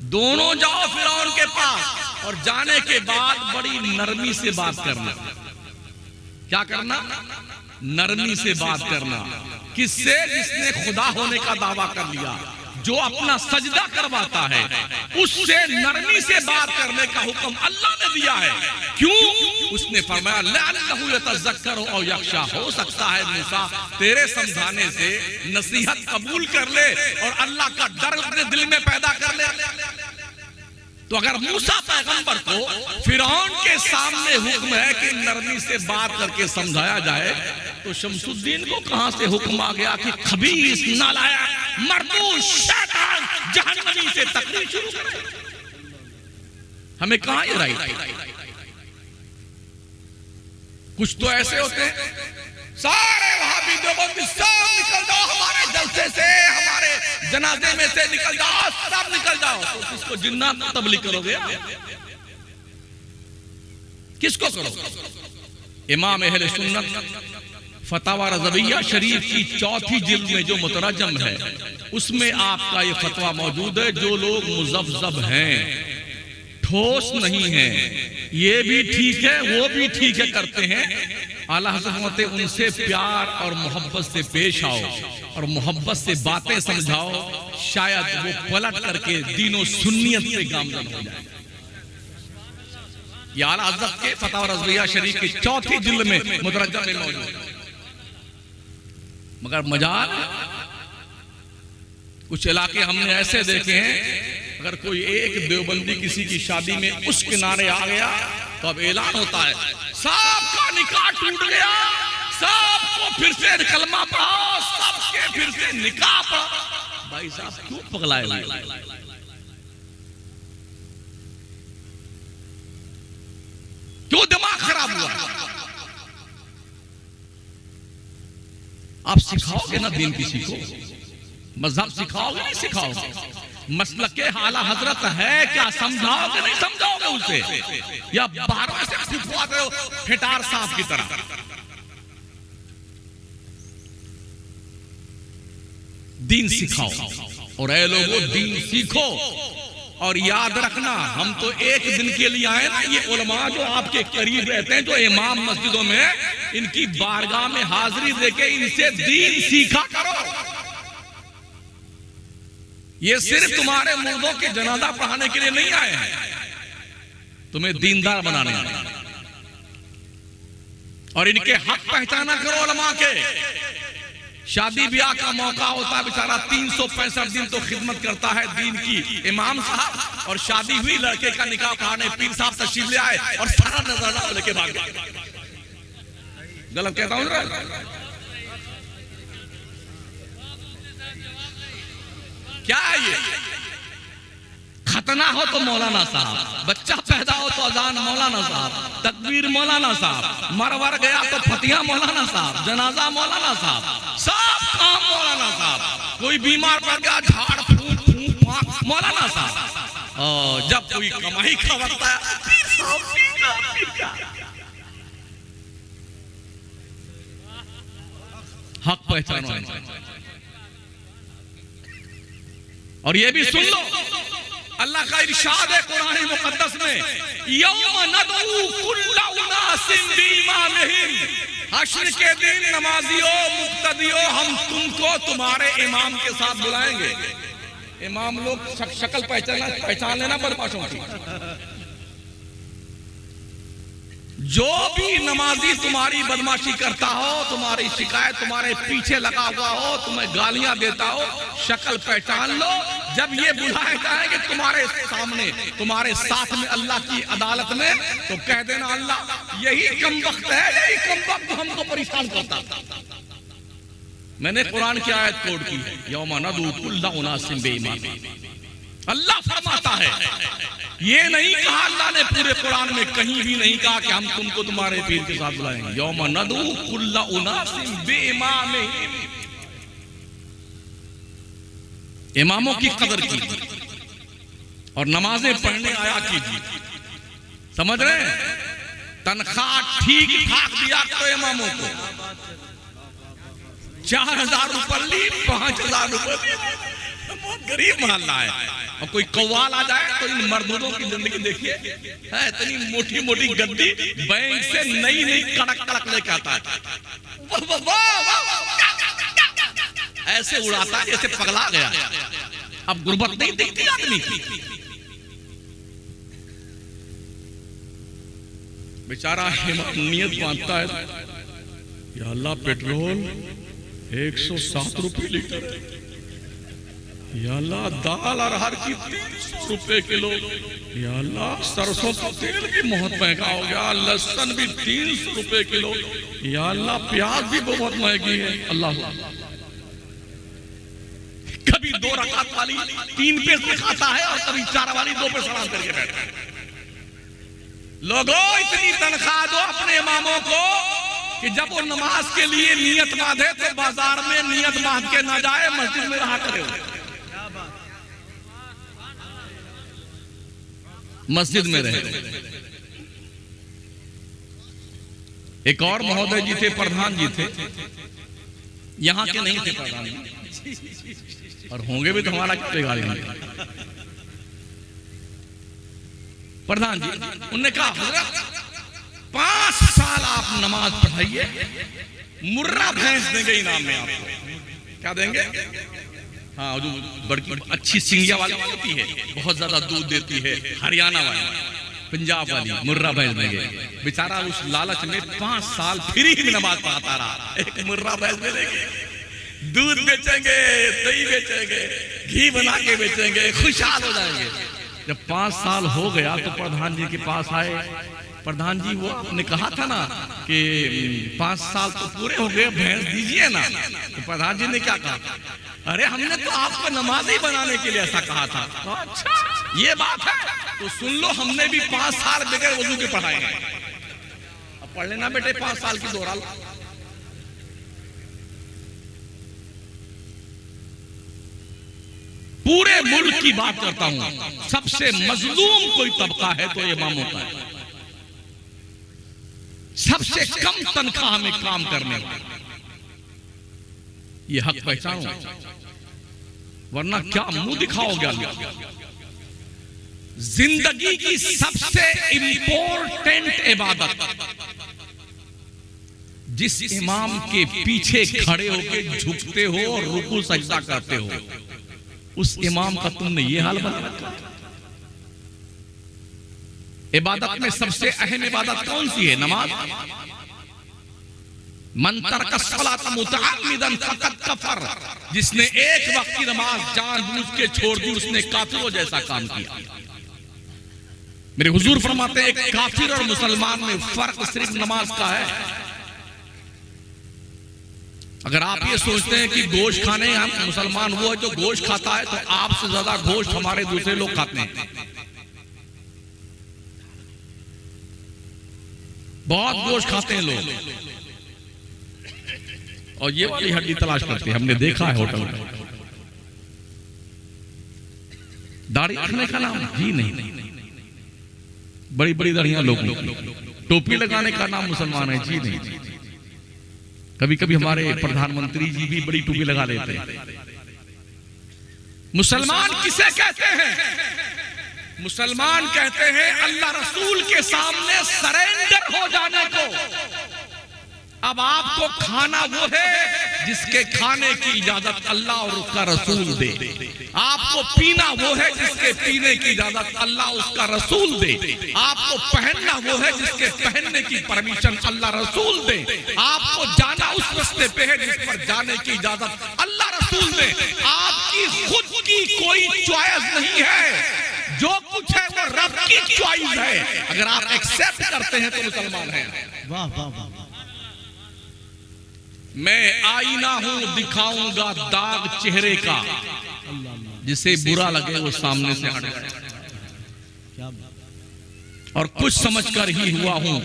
Speaker 1: दोनों जाओ फिरौन के पास और जाने के बाद बड़ी नरमी से बात करना। क्या करना? नरमी से बात करना। किससे? जिसने खुदा होने का दावा कर लिया, जो अपना सजदा करवाता है, उससे नरमी से बात करने का हुक्म अल्लाह ने दिया है। क्यों? उसने फरमाया लअल्लहु यतज़क्करु औ यख़शा, हो सकता है मूसा तेरे समझाने से नसीहत कबूल कर ले और अल्लाह का डर अपने दिल में पैदा कर ले। तो अगर मूसा पैगंबर को फिरौन के सामने हुक्म है कि नरमी से बात करके समझाया जाए, तो शमसुद्दीन को कहां से हुक्म आ गया कि खबीस, नालायक, मरदूद, शैतान, जहन्नमी से तकलीफ शुरू करे? हमें कहां ये राइट? कुछ तो ऐसे होते हैं, सारे वहाबी देवबंदी सब निकल जाओ हमारे जलसे से, हमारे जनाजे में से निकल जाओ, सब निकल जाओ। तो किसको जिन्नात तबलीग करोगे? किसको करोगे? इमाम अहले सुन्नत फतवा रज़विया शरीफ की 4थी जिल्द में जो मुतरजम है, उसमें आपका ये फतवा मौजूद है। जो लोग मुज़ब्ज़ब हैं, ठोस नहीं है, ये भी ठीक है वो भी ठीक है करते हैं, आला हज़रत उनसे प्यार और मोहब्बत से पेश आओ और मोहब्बत से बातें समझाओ, शायद वो पलट करके दीनो सुन्नियत से गामजन हो जाए। ये आला हज़रत के फतवा रज़विया शरीफ की 4थी जिल्द में मुतरजम में मौजूद। मगर मजाल, कुछ इलाके हमने ऐसे देखे हैं, अगर कोई एक देवबंदी किसी की शादी में उस किनारे आ गया तो अब ऐलान होता है सबका निकाह टूट गया, सबको फिर से कलमा पढ़ाओ, सबके फिर से निकाह पढ़ाओ। भाई साहब क्यों पगलाए हुए? क्यों दिमाग खराब हुआ? आप सिखाओगे ना दीन किसी को, मजहब सिखाओगे नहीं सिखाओगे? मसलक के आला हजरत है क्या, समझाओगे नहीं समझाओगे उसे, या बाहर से सिखवाते हो फिटार सांप की तरह? दीन सिखाओ और ऐ लोगों दीन सीखो। और याद रखना, हम तो एक दिन के लिए आए ना, ये उलमा जो आपके करीब रहते हैं, जो इमाम मस्जिदों में, इनकी बारगाह में हाजिरी देके इनसे दीन सीखा करो। ये सिर्फ तुम्हारे मुर्दों के जनाजा पढ़ाने के लिए नहीं आए हैं, तुम्हें दीनदार बनाने आए। और इनके हक पहचाना करो उलमा के, शादी ब्याह का मौका होता है, बेचारा 365 दिन तो खिदमत करता है दीन की इमाम साहब, और शादी हुई, लड़के का निकाह पढ़ाने पीर साहब तशरीफ ले आए और सारा नजराना लेके भाग गए। गलत कहता हूं ना? क्या है ये? खतना हो तो मौलाना साहब, बच्चा पैदा हो तो अजान मौलाना साहब, तकबीर मौलाना साहब, मरवर गया तो फतिहा मौलाना साहब, जनाजा मौलाना साहब, सब काम मौलाना साहब। कोई बीमार पड़ गया झाड़ फूंक फूंक फांक मौलाना साहब। और जब कोई कमाई का वक्त आया हक पहचानो। और ये भी सुन लो, अल्लाह का इरशाद है कुरान मुकद्दस में, यौम नदऊ कुल्ला उनासिन बिइमामिहिम, हश्र के दिन नमाजियों मुक्तदियों हम तुमको तुम्हारे इमाम के साथ बुलाएंगे। इमाम लोग शक्ल पहचान लेना बदमाशों की। जो भी नमाजी तुम्हारी बदमाशी करता हो, तुम्हारी शिकायत तुम्हारे पीछे लगा हुआ हो, तुम्हें गालियां देता हो, शक्ल पहचान लो। जब ये बुलाए जाएंगे तुम्हारे सामने, तुम्हारे साथ में अल्लाह की अदालत में, तो कह देना अल्लाह यही कम वक्त है, यही कम वक्त हमको परेशान करता। मैंने कुरान की आयत कोड की है, यौमा नदू कुल्ला उनासिन बिइमामिहिम। अल्लाह फरमाता है, ये नहीं कहा अल्लाह ने पूरे कुरान में कहीं भी नहीं कहा कि हम तुमको तुम्हारे पीर के साथ बुलाएंगे। यौमा नदू कुल्ला उनासिन बिइमामिहिम। इमामों की कदर कीजिए और नमाजें पढ़ने आया कीजिए। समझ रहे हैं? तनख्वाह ठीक ठाक दिया करो इमामों को। 4000 रुपये ली, 5000 रुपये ली, बहुत गरीब मोहल्ला है। और कोई कव्वाल आ जाए तो इन मर्दों की जिंदगी देखिए, है इतनी मोटी मोटी गद्दी, बैंक से नई नई कड़क कड़क लेके आता है, ऐसे उड़ाता है जैसे पगला गया। अब गुर्बत नहीं दिखती आदमी की। बेचारा नियत बांधता है, या अल्लाह पेट्रोल 107 रुपये लीटर, या अल्लाह दाल अरहर की 300 रुपए किलो, या अल्लाह सरसों का तेल भी बहुत महंगा हो गया, लहसुन भी 300 रुपए किलो, या अल्लाह प्याज भी बहुत महंगी है। अल्लाह कभी 2 रकात वाली 3 पे से खाता है और कभी 4 वाली 2 पे सलाम करके बैठता है। लोगों इतनी तनख्वाह दो अपने इमामों को कि जब वो नमाज के लिए नियत बांधे तो बाजार में नियत बांध के ना जाए, मस्जिद में रहा करे, मस्जिद में रहे। एक और महोदय जी थे, प्रधान जी थे, यहां के नहीं थे प्रधान जी, और होंगे भी तो हमारा गाड़ी में। प्रधान जी उन्होंने कहा, हजरत 5 साल आप नमाज पढ़ाइए, मुर्रा भैंस देंगे इनाम में आपको। क्या देंगे? हाँ, जो बड़ी अच्छी सिंगिया वाली होती है, बहुत ज्यादा दूध देती है, हरियाणा वाली, पंजाब वाली मुर्रा भैंस देंगे। बेचारा उस लालच में 5 साल फ्री में नमाज पढ़ाता रहा। एक मुर्रा भैंस दे देंगे, दूध बेचेंगे, दही बेचेंगे, घी बना के बेचेंगे, खुशहाल हो जाएंगे। जब 5 साल हो गया तो प्रधान जी के पास आए। प्रधान जी, वो आपने कहा था ना कि 5 साल तो पूरे हो गए, भैंस दीजिए ना। तो प्रधान जी ने क्या कहा? अरे हमने तो आपको नमाजी बनाने के लिए ऐसा कहा था। तो अच्छा ये बात है, तो सुन लो, हमने भी 5 साल बगैर वजू के पढ़ाए हैं। अब पढ़ लेना बेटे, 5 साल की दोहरा लो। पूरे मुल्क की बात करता हूं, सबसे मजलूम कोई तबका है तो इमामों का है। सबसे कम तनख्वाह में काम करने वाला, ये हक पहचानो, वरना क्या मुंह दिखाओगे अल्लाह। जिंदगी की सबसे इंपॉर्टेंट इबादत, जिस इमाम के पीछे खड़े होकर झुकते हो और रुकू सजदा करते हो, उस इमाम का तुमने ये हाल बना रखा। इबादत में सबसे अहम इबादत कौन सी है? नमाज। मन तरका सलात मुतअम्मिदन फकद कफर, जिसने एक वक्त की नमाज जानबूझ के छोड़ दी उसने काफिरों जैसा काम किया। मेरे हुजूर फरमाते हैं एक काफिर और मुसलमान में फर्क सिर्फ नमाज का है। अगर आप ये सोचते हैं कि गोश्त खाने हम मुसलमान वो है जो गोश्त खाता है, तो आपसे ज्यादा गोश्त हमारे दूसरे लोग खाते हैं। बहुत गोश्त खाते हैं लोग और ये वाली हड्डी तलाश करते हैं। हमने देखा है होटल में। दाढ़ी रखने का नाम जी नहीं, बड़ी बड़ी दाढ़ियां लोगों की। टोपी लगाने का नाम मुसलमान है जी नहीं। कभी कभी हमारे प्रधानमंत्री जी भी बड़ी टोपी लगा लेते हैं। मुसलमान किसे कहते हैं? मुसलमान कहते हैं अल्लाह रसूल के सामने सरेंडर हो जाने को। अब आपको खाना वो है जिसके खाने की इजाजत अल्लाह और उसका रसूल दे। आपको पीना वो है जिसके पीने की इजाजत अल्लाह उसका रसूल दे। आपको पहनना वो है जिसके पहनने की परमिशन अल्लाह रसूल दे। आपको जाना उस रास्ते पे है जिस पर जाने की इजाजत अल्लाह रसूल दे। आपकी खुद की कोई चॉइस नहीं है। जो कुछ है वो रब की चॉइस है। अगर आप एक्सेप्ट करते हैं तो मुसलमान हैं।
Speaker 2: वाह वाह वाह।
Speaker 1: मैं आईना हूं दिखाऊंगा दाग चेहरे का, जिसे बुरा लगे वो सामने से हट जाए। और कुछ समझकर ही हुआ हूं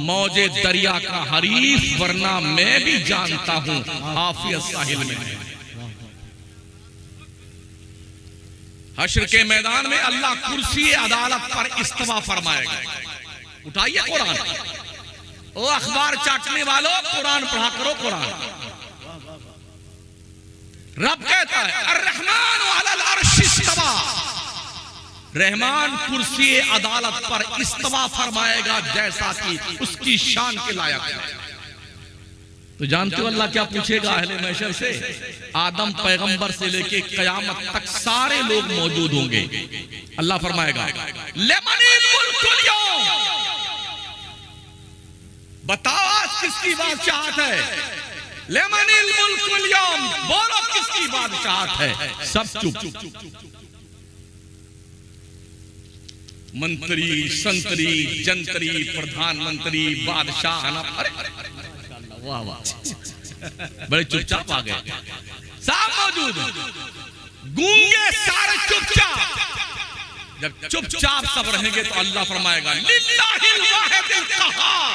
Speaker 1: मौजे दरिया का हरीफ, वरना मैं भी जानता हूं हाफिज साहिल में। हश्र के मैदान में अल्लाह कुर्सी अदालत पर इस्तवा फरमाएगा। उठाइए कुरान, ओ अखबार चाटने वालों कुरान पढ़ा करो। कुरान रब कहता है अर्रहमान अलल अर्श इस्तवा, रहमान कुर्सी अदालत पर इस्तवा फरमाएगा जैसा कि उसकी शान के लायक है। तो जानते हो अल्लाह क्या पूछेगा अहले महशर से? आदम पैगंबर से लेके कयामत तक सारे लोग मौजूद होंगे। अल्लाह फरमाएगा लिमनिल मुल्कुल यौम, बताओ आज किसकी बादशाहत है? लिमनिल मुल्कुल यौम, बोलो किसकी बादशाहत है? सब चुप। मंत्री, संतरी, जंतरी, प्रधानमंत्री, बादशाह, अरे वाह वाह, बड़े चुपचाप आ गए। सब मौजूद, गूंगे सारे चुपचाप। जब चुपचाप सब रहेंगे तो अल्लाह फरमाएगा लिल्लाहिल वाहिदिल कहार,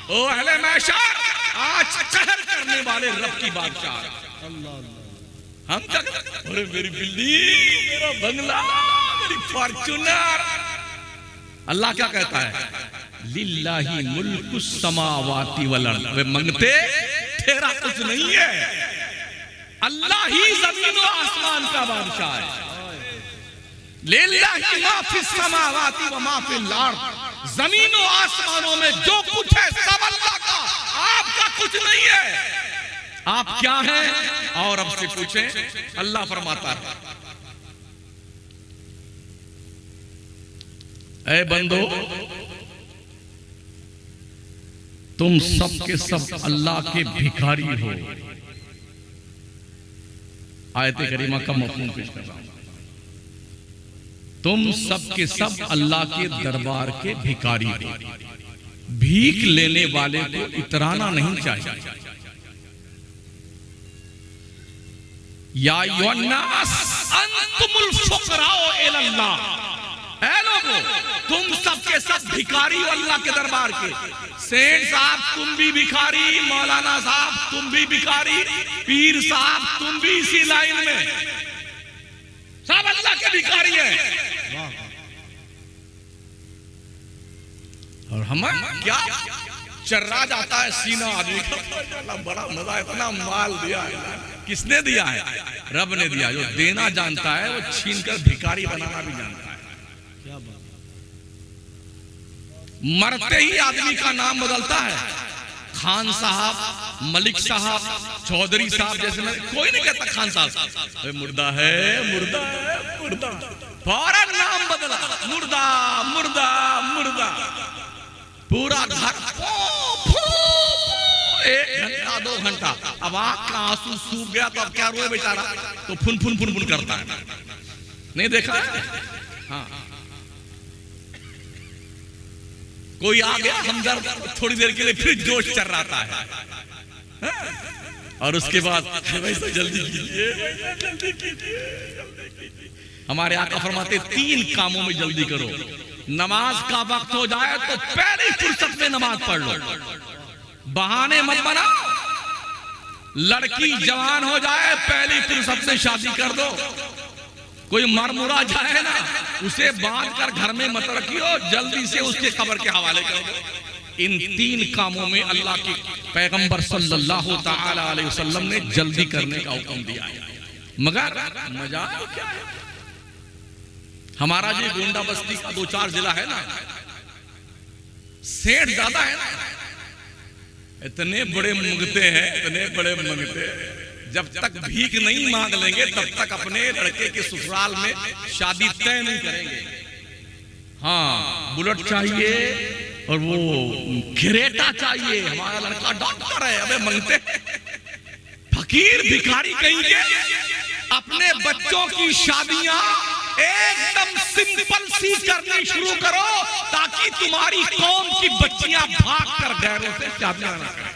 Speaker 1: ओ अहले महशर आज कहर करने वाले रब की बादशाह। हम क्या कहते? अरे मेरी बिल्डिंग, मेरा बंगला, मेरी फॉर्च्यूनर। अल्लाह क्या कहता है? लिल्लाही मुल्कुस समावाति वल अर्द। वे मंगते तेरा कुछ नहीं है, अल्लाह ही जमीन और आसमान का बादशाह है। लिल्लाही मा फिस समावाति व मा फिल अर्द, जमीन और आसमानों में जो कुछ है सब अल्लाह का, आपका कुछ नहीं है। आप क्या हैं? और अब से पूछें। अल्लाह फरमाता है ऐ बंदो तुम सब के सब अल्लाह के भिखारी हो। आयत करीमा का मफ़हूम पेश कर रहा हूं। तुम सब के सब अल्लाह के दरबार के भिखारी हो। भीख लेने वाले को इतराना नहीं चाहिए। या अय्युहन्नास अंतुमुल फुक़राउ इलल्लाह, ऐ लोगों तुम सब के सब भिखारी हो अल्लाह के दरबार के। सेठ साहब तुम भी भिखारी, मौलाना साहब तुम भी भिखारी, पीर साहब तुम भी इसी लाइन में, सब अल्लाह के भिखारी हैं। और हम क्या चर्रा जाता है सीना आदमी का, बड़ा मजा, इतना माल दिया है। किसने दिया है? रब ने दिया। जो देना जानता है वो छीन कर भिखारी बनाना भी जानता है। मरते ही आदमी का नाम बदलता है। खान साहब, मलिक साहब, चौधरी साहब जैसे में कोई नहीं कहता खान साहब। मुर्दा है, मुर्दा है, मुर्दा, फौरन नाम बदला, मुर्दा मुर्दा मुर्दा। पूरा घर 1 घंटा 2 घंटा, अब आंख का आंसू सूख गया तो अब क्या रोए बेचारा, तो फुन फुन फुन फुन करता है। नहीं देखा है? हाँ, कोई आ गया हमदर्द, थोड़ी देर के लिए फिर जोश चल रहा है, और उसके बाद वैसे जल्दी कीजिए, जल्दी कीजिए। हमारे आका फरमाते 3 कामों में जल्दी करो। नमाज का वक्त हो जाए तो पहली फुर्सत में नमाज पढ़ लो, बहाने मत बनाओ। लड़की जवान हो जाए पहली फुर्सत में शादी कर दो। कोई मरमुरा जाए ना, उसे बांध कर घर में मत रखियो, जल्दी से उसके कब्र के हवाले कर दो। इन 3 कामों में अल्लाह के पैगंबर सल्लल्लाहु ताला अलैहि वसल्लम ने जल्दी करने का हुक्म दिया है। मगर मजा क्या है, हमारा जो गोंडा बस्ती का 2-4 जिला है ना, सेठ ज्यादा है ना, इतने बड़े मंगते हैं, इतने बड़े मंगते हैं, जब तक भीख नहीं मांग लेंगे तब तक अपने लड़के के ससुराल में शादी तय नहीं करेंगे। हाँ, बुलेट चाहिए और वो क्रेटा चाहिए, हमारा लड़का डॉक्टर है, अबे मंगते फकीर भिखारी कहेंगे। अपने बच्चों की शादियां एकदम सिंपल सी करनी शुरू करो, ताकि तुम्हारी कौम की बच्चियां भाग कर गैरों से शादियां ना करें।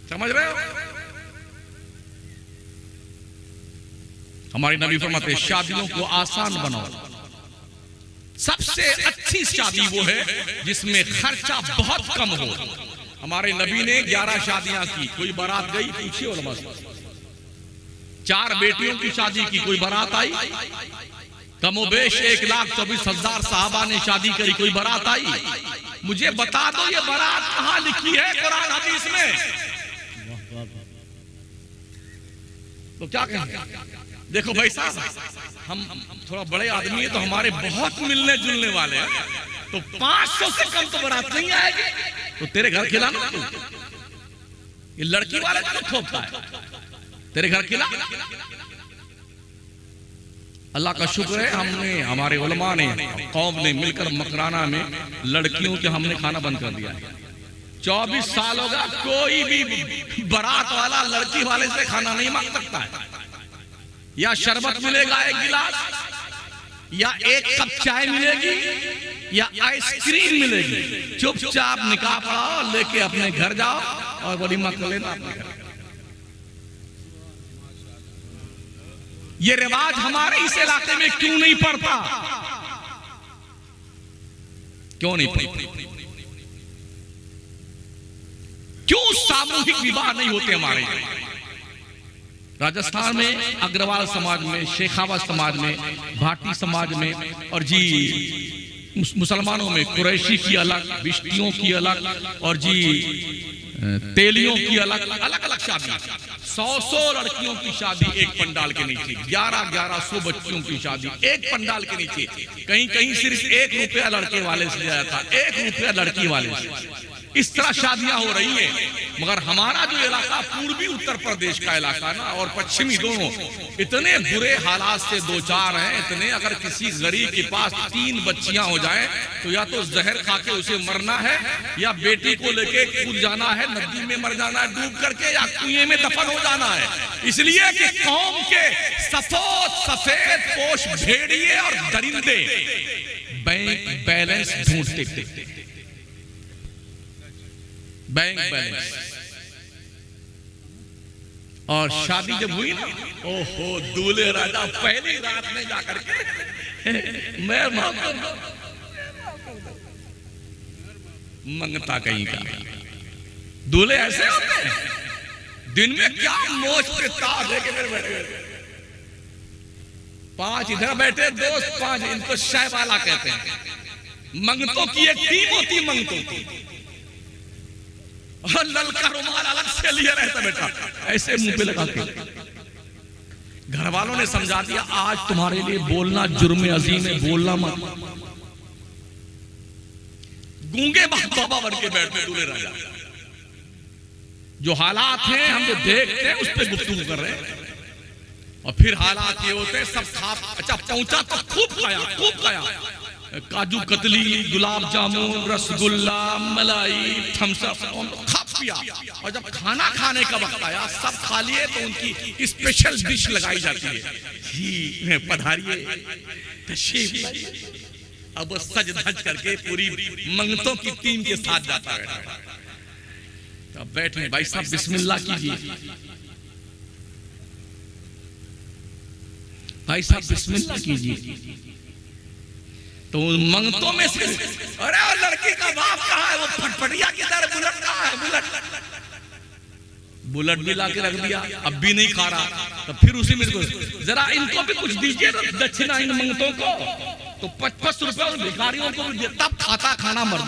Speaker 1: समझ रहे हो? हमारे नबी फरमाते शादियों को आसान बनाओ। सबसे अच्छी शादी वो है जिसमें खर्चा बहुत कम हो। हमारे नबी ने 11 शादियां की, कोई बारात गई, पूछिए उलमा से। 4 बेटियों की शादी की, कोई बारात आई? कमोबेश 1,24,000 साहबा ने शादी करी, कोई बारात आई? मुझे बता दो ये बारात कहां लिखी है कुरान हदीस में? तो क्या कहें? देखो भाई साहब, हम थोड़ा बड़े आदमी है तो हमारे बहुत मिलने जुलने वाले हैं, तो 500 से कम तो बारात नहीं आएगी। तो तेरे घर खिलाना, तू ये लड़की वाले को ठोकता है, तेरे घर खिला। अल्लाह का शुक्र है, हमने, हमारे उलमा ने, कौम ने मिलकर मकराना में लड़कियों के हमने खाना बंद कर दिया है। 24 साल होगा, कोई भी बारात वाला लड़की वाले से खाना नहीं मांग सकता है। या शरबत मिलेगा 1 गिलास, या 1 कप चाय मिलेगी, या आइसक्रीम मिलेगी। चुपचाप निकाह पढ़ाओ, लेके अपने घर जाओ और वलीमा कर लेना अपने घर। ये रिवाज हमारे इस इलाके में क्यों नहीं पड़ता? क्यों नहीं पड़ता? क्यों सामूहिक विवाह नहीं होते हमारे यहाँ? राजस्थान में अग्रवाल समाज में, शेखावत समाज में, भाटी समाज में, और जी मुसलमानों में कुरैशी की अलग, बिश्तियों की अलग, और जी तेलियों की अलग, अलग अलग शादी। 100 लड़कियों की शादी एक पंडाल के नीचे, 1100 बच्चियों की शादी एक पंडाल के नीचे। कहीं कहीं सिर्फ 1 रुपया लड़के वाले से दिया था, 1 रुपया लड़की वाले से। इस तरह शादियां हो रही हैं। मगर हमारा जो इलाका पूर्वी उत्तर प्रदेश का इलाका ना, और पश्चिमी दोनों इतने बुरे हालात से 2-4 हैं, इतने, अगर किसी गरीब के पास 3 बच्चियां हो जाएं तो या तो जहर खा के उसे मरना है, या बेटी को लेके कूद जाना है, नदी में मर जाना है डूब करके, या कुएं में दफन हो जाना है। इसलिए कि कौम के सफेद पोश भेड़िए और दरिंदे बैंक बैलेंस ढूंढते थे, बैंक बैलेंस। और शादी जब हुई ना, ओहो, दूल्हे राजा पहली रात में जाकर के मैं मंगता कहीं का। दूल्हे ऐसे होते हैं, दिन में क्या मोच पे तार लेके बैठे, 5 इधर बैठे दोस्त, 5 इनको शाय वाला कहते हैं। मंगतों की एक टीम होती, मंगतों की, और ललका रुमाल अलग से लिया रहता बेटा, ऐसे मुंह पे लगा के। घर वालों ने समझा दिया, आज तुम्हारे लिए बोलना जुर्म अजीम है, बोलना मत। गूंगे बाबा बन के बैठते दूल्हे राजा। जो हालात हैं हम जो देखते हैं उस पर गुफ्तगू कर रहे हैं, और फिर हालात ये होते हैं सब खा, अच्छा पहुंचा तो खूब खाया, काजू कतली, गुलाब जामुन, रसगुल्ला, मलाई, थम्स अप खा पिया। और जब खाना खाने का वक्त आया, सब खा लिए, तो उनकी स्पेशल डिश लगाई जाती है, जी पधारिए, तशरीफ लाइए। अब वो सज धज करके पूरी मंगतों की टीम के साथ जाता है। अब बैठे भाई साहब बिस्मिल्लाह कीजिए, भाई साहब बिस्मिल्लाह कीजिए। तो मंगतों में से अरे और लड़की का बाप कहाँ है, वो फटफटिया की तरह बुलेट कहाँ है, बुलेट भी ला के रख दिया, अब भी नहीं खा रहा। तो फिर उसी में जरा इनको भी कुछ दीजिए दक्षिणा इन मंगतों को, तो 55 रुपए उन भिखारियों को भी तब खाता खाना मर।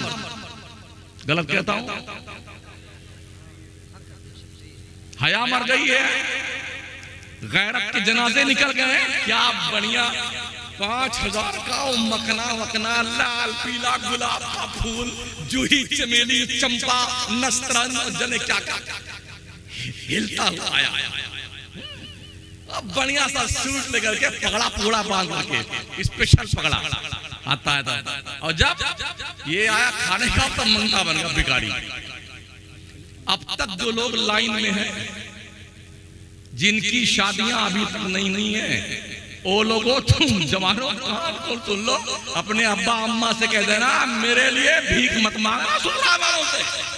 Speaker 1: गलत कहता हूं? हया मर गई है, गैरत के जनाजे निकल गए। क्या बढ़िया 5000 का मखना वखना, लाल पीला गुलाब का फूल, जूही चमेली चंपा नस्तरन जने क्या क्या हिलता हुआ आया। अब बढ़िया सा सूट लेकर के पगड़ा पूरा बांध के स्पेशल पगड़ा आता है। और जब ये आया खाने का, तब मंगता बन गया भिखारी। अब तक जो लोग लाइन में हैं, जिनकी शादियां अभी तक नहीं है, ओ लोगों तुम जवानों को सुन लो, अपने अब्बा अम्मा से कह देना मेरे लिए भीख मत मांगना। सुनना वालों से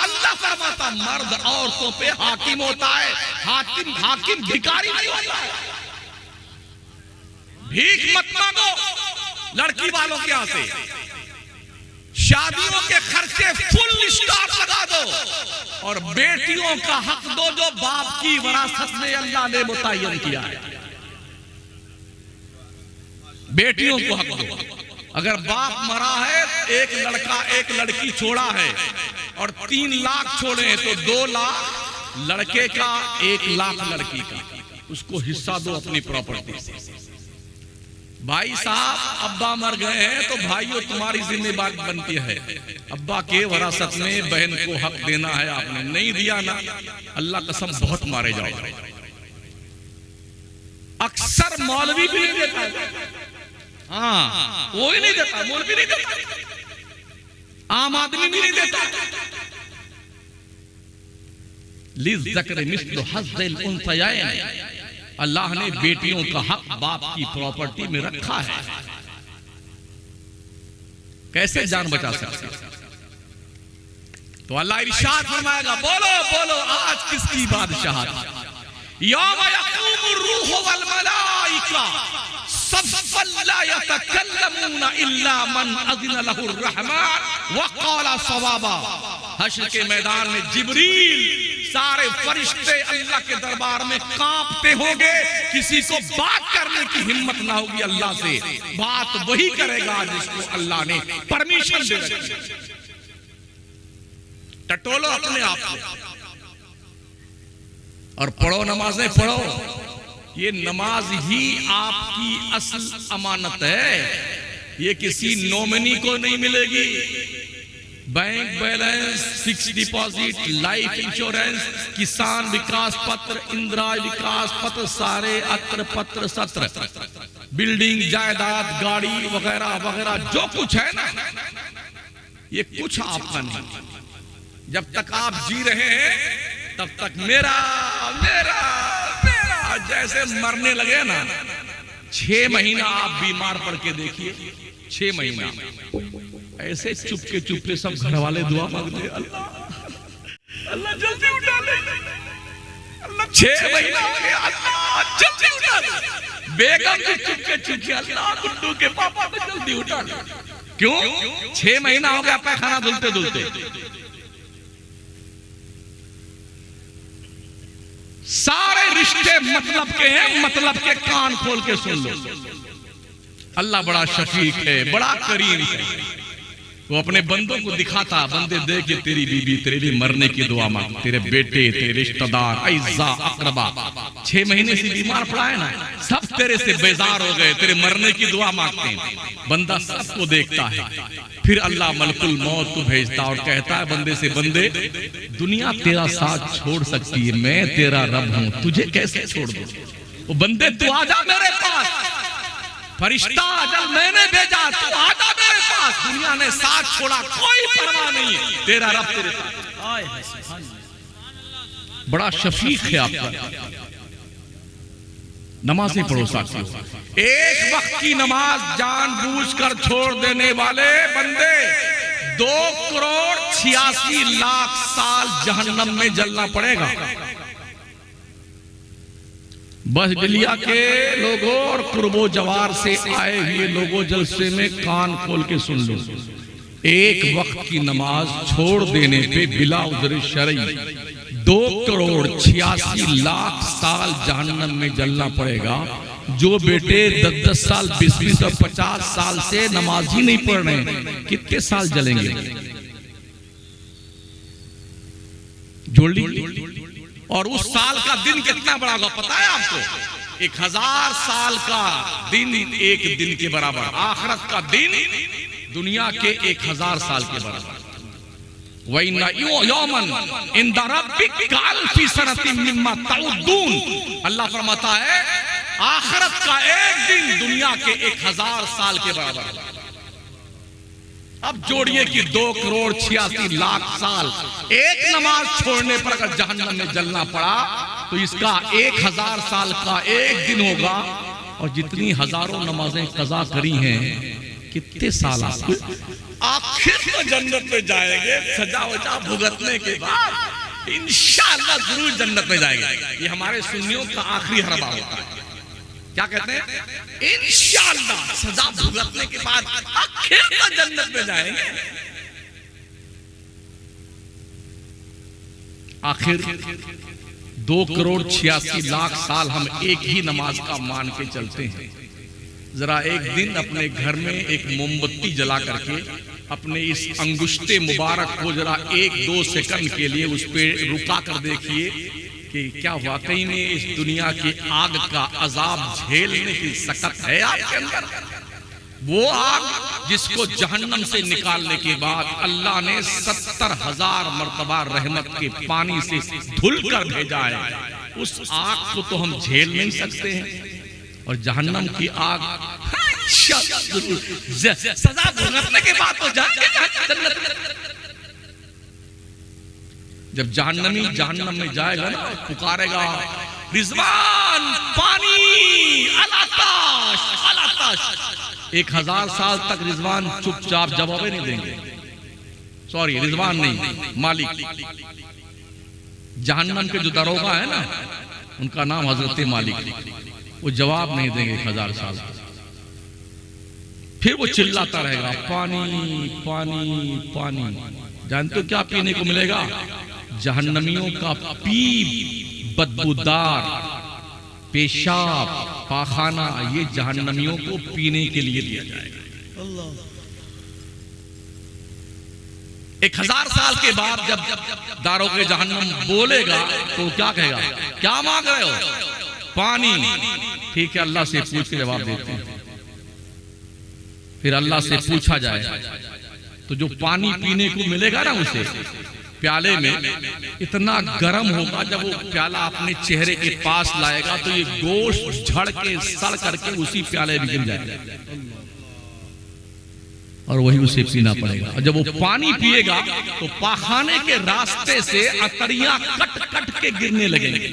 Speaker 1: अल्लाह फरमाता मर्द औरतों पे हाकिम होता है, हाकिम भिखारी नहीं होता है। भीख मत मांगो लड़की वालों के यहां से, शादियों के खर्चे फुल स्टॉप लगा दो, और बेटियों का हक दो जो बाप की विरासत में अल्लाह ने मुतय्यन किया है। बेटियों को हक दो। अगर बाप मरा है, एक लड़का एक लड़की छोड़ा है, और 3 लाख छोड़े हैं, तो 2 लाख लड़के का, 1 लाख लड़की का, उसको हिस्सा दो अपनी प्रॉपर्टी से। भाई साहब अब्बा मर गए हैं, तो भाइयों तुम्हारी जिम्मेदारी बनती है, अब्बा के विरासत में बहन को हक देना है। आपने नहीं दिया ना, अल्लाह कसम बहुत मारे जाओ। अक्सर मौलवी भी नहीं देता, हाँ वो ही नहीं देता, मौलवी नहीं देता, आम आदमी भी नहीं देता। लिज़्ज़क्र मिस्लु हज़्ज़िल उन्सयैन, अल्लाह ने बेटियों का हक बाप की प्रॉपर्टी में रखा है। कैसे जान बचा सकते? तो अल्लाह इरशाद फरमाएगा, बोलो बोलो आज किसकी बादशाहत? यौम यक़ूमुर रूह वल मलाइका सफ़्फ़न ला यतकल्लमूना इल्ला मन अज़िन लहुर रहमान व क़ाला सवाबा। हश्र के मैदान में जिब्रील, सारे फरिश्ते अल्लाह के दरबार में कांपते होंगे, किसी को बात करने की हिम्मत ना होगी अल्लाह से। बात वही करेगा जिसको अल्लाह ने परमिशन दे रखी। टटोलो अपने आप को और पढ़ो, नमाजें पढ़ो। ये नमाज ही आपकी असल अमानत है, ये किसी नॉमिनी को नहीं मिलेगी। Bank balance, fix deposit, life insurance, किसान विकास पत्र, इंदिरा विकास पत्र, सारे अत्र पत्र सत्र, बिल्डिंग जायदाद गाड़ी वगैरह वगैरह जो कुछ है ना, ये कुछ आपका नहीं। जब तक आप जी रहे हैं तब तक मेरा मेरा मेरा, जैसे मरने लगे ना, 6 महीना आप बीमार पड़ के देखिए, 6 महीना ऐसे चुपके सब घर वाले दुआ मांगते, अल्लाह अल्लाह जल्दी उठा ले, अल्लाह 6 महीना हो गया, अल्लाह जल्दी उठा ले। बेगम भी चुपके अल्लाह गुड्डू के पापा को जल्दी उठा ले। क्यों? 6 महीना हो गया पैखाना धुलते धुलते। सारे रिश्ते मतलब के हैं, मतलब के कान खोल के सुन लो। अल्लाह बड़ा शफीक है, बड़ा करीम है। वो अपने बंदों को दिखाता, बंदे देख के तेरी बीबी तेरे लिए मरने की दुआ मांग, तेरे बेटे, तेरे रिश्तेदार, अइज़ा अक़रबा 6 महीने से बीमार पड़ा है ना, सब तेरे से बेजार हो गए, तेरे मरने की दुआ मांगते हैं। बंदा सबको देखता है, फिर अल्लाह मलकुल मौत को भेजता और कहता है बंदे से, बंदे दुनिया तेरा साथ छोड़ सकती है, मैं तेरा रब हूं, तुझे कैसे छोड़ दूं? वो बंदे तू आजा मेरे पास, फरिश्ता जब मैंने भेजा तू आजा मेरे पास, दुनिया ने साथ छोड़ा, कोई परवाह नहीं, तेरा रब तेरे साथ।
Speaker 2: आए है, सुभान अल्लाह।
Speaker 1: बड़ा शफीक है आपका। नमाजें पढ़ो साथियों, एक वक्त की नमाज जानबूझकर छोड़ देने वाले बंदे 2,86,00,000 साल जहन्नम में जलना पड़ेगा। बस बिलिया के लोगों और कुर्बो जवार से आए हुए लोगों, जलसे में कान खोल के सुन लो, एक वक्त की नमाज छोड़ देने पे बिला उज़्र शरई 2,86,00,000 साल जहन्नम में जलना पड़ेगा। जो बेटे 10-10 साल 20-20 और 50 साल से नमाज ही नहीं पढ़ रहे, कितने साल जलेंगे? जोड़ लीजिए। और उस साल का दिन कितना बड़ा होगा पता है आपको? 1000 साल का दिन एक दिन के बराबर, आखिरत का दिन दुनिया के 1000 साल के बराबर। वइन्ना यौमन इंद रब्बिक कअल्फि सनतिन मिम्मा तउद्दून, अल्लाह फरमाता है आखिरत का एक दिन दुनिया के 1000 साल के बराबर। अब जोड़िए कि 2,86,00,000 साल एक नमाज छोड़ने पर अगर जहन्नम में जलना पड़ा तो इसका 1000 साल का एक दिन होगा। और जितनी हजारों नमाजें कज़ा करी हैं, कितने साल आखिर तो जन्नत में जाएंगे, सजा वजा भुगतने के बाद इंशाअल्लाह जरूर जन्नत में जाएंगे। ये हमारे सुन्नियों का आखिरी हरबा होता है। क्या कहते हैं? इंशाअल्लाह सजा भुगतने के बाद आखिर तो जन्नत में जाएंगे। आखिर 2,86,00,000 साल हम एक ही नमाज का मान के चलते हैं। जरा एक दिन अपने घर में एक मोमबत्ती जला करके अपने इस अंगुष्टे मुबारक को जरा 1-2 सेकंड के लिए उस पे रुका कर देखिए कि क्या वाकई में इस दुनिया की आग का अजाब झेलने की सकत है आपके अंदर? वो आग जिसको जहन्नम से निकालने के बाद अल्लाह ने 70,000 मर्तबा रहमत के पानी से धुल कर भेजा है, उस आग को तो हम झेल नहीं सकते हैं। और जहन्नम की आग सजा भुगतने के बाद तो जाएंगे जन्नत। जब जहन्नमी जहन्नम में जाएगा ना, पुकारेगा रिजवान, पानी, अलाताश, अलाताश। 1000 साल तक रिजवान चुपचाप जवाब नहीं देंगे। सॉरी, रिजवान नहीं, मालिक। जहन्नम के जो दरोगा है ना, उनका नाम हजरत मालिक। वो जवाब नहीं देंगे 1000 साल। फिर वो चिल्लाता रहेगा पानी, पानी, पानी। जानते हो क्या पीने को मिलेगा? जहन्नमियों का पीप, बदबूदार पेशाब, पाखाना, ये जहन्नमियों को पीने के लिए दिया जाएगा। 1000 साल के बाद जब दारों के जहन्नम बोलेगा तो क्या कहेगा? क्या मांग रहे हो? पानी। ठीक है, अल्लाह से पूछ के जवाब देते हैं। फिर अल्लाह से पूछा जाए तो जो पानी पीने को मिलेगा ना, उसे प्याले में इतना गर्म होगा, जब वो प्याला अपने चेहरे के पास लाएगा तो ये गोश्त झड़ के सड़ करके उसी प्याले में गिर जाएगा और वही उसे पीना पड़ेगा। और जब वो पानी पिएगा तो पाखाने के रास्ते से अतरियां कट कट के गिरने लगेंगे।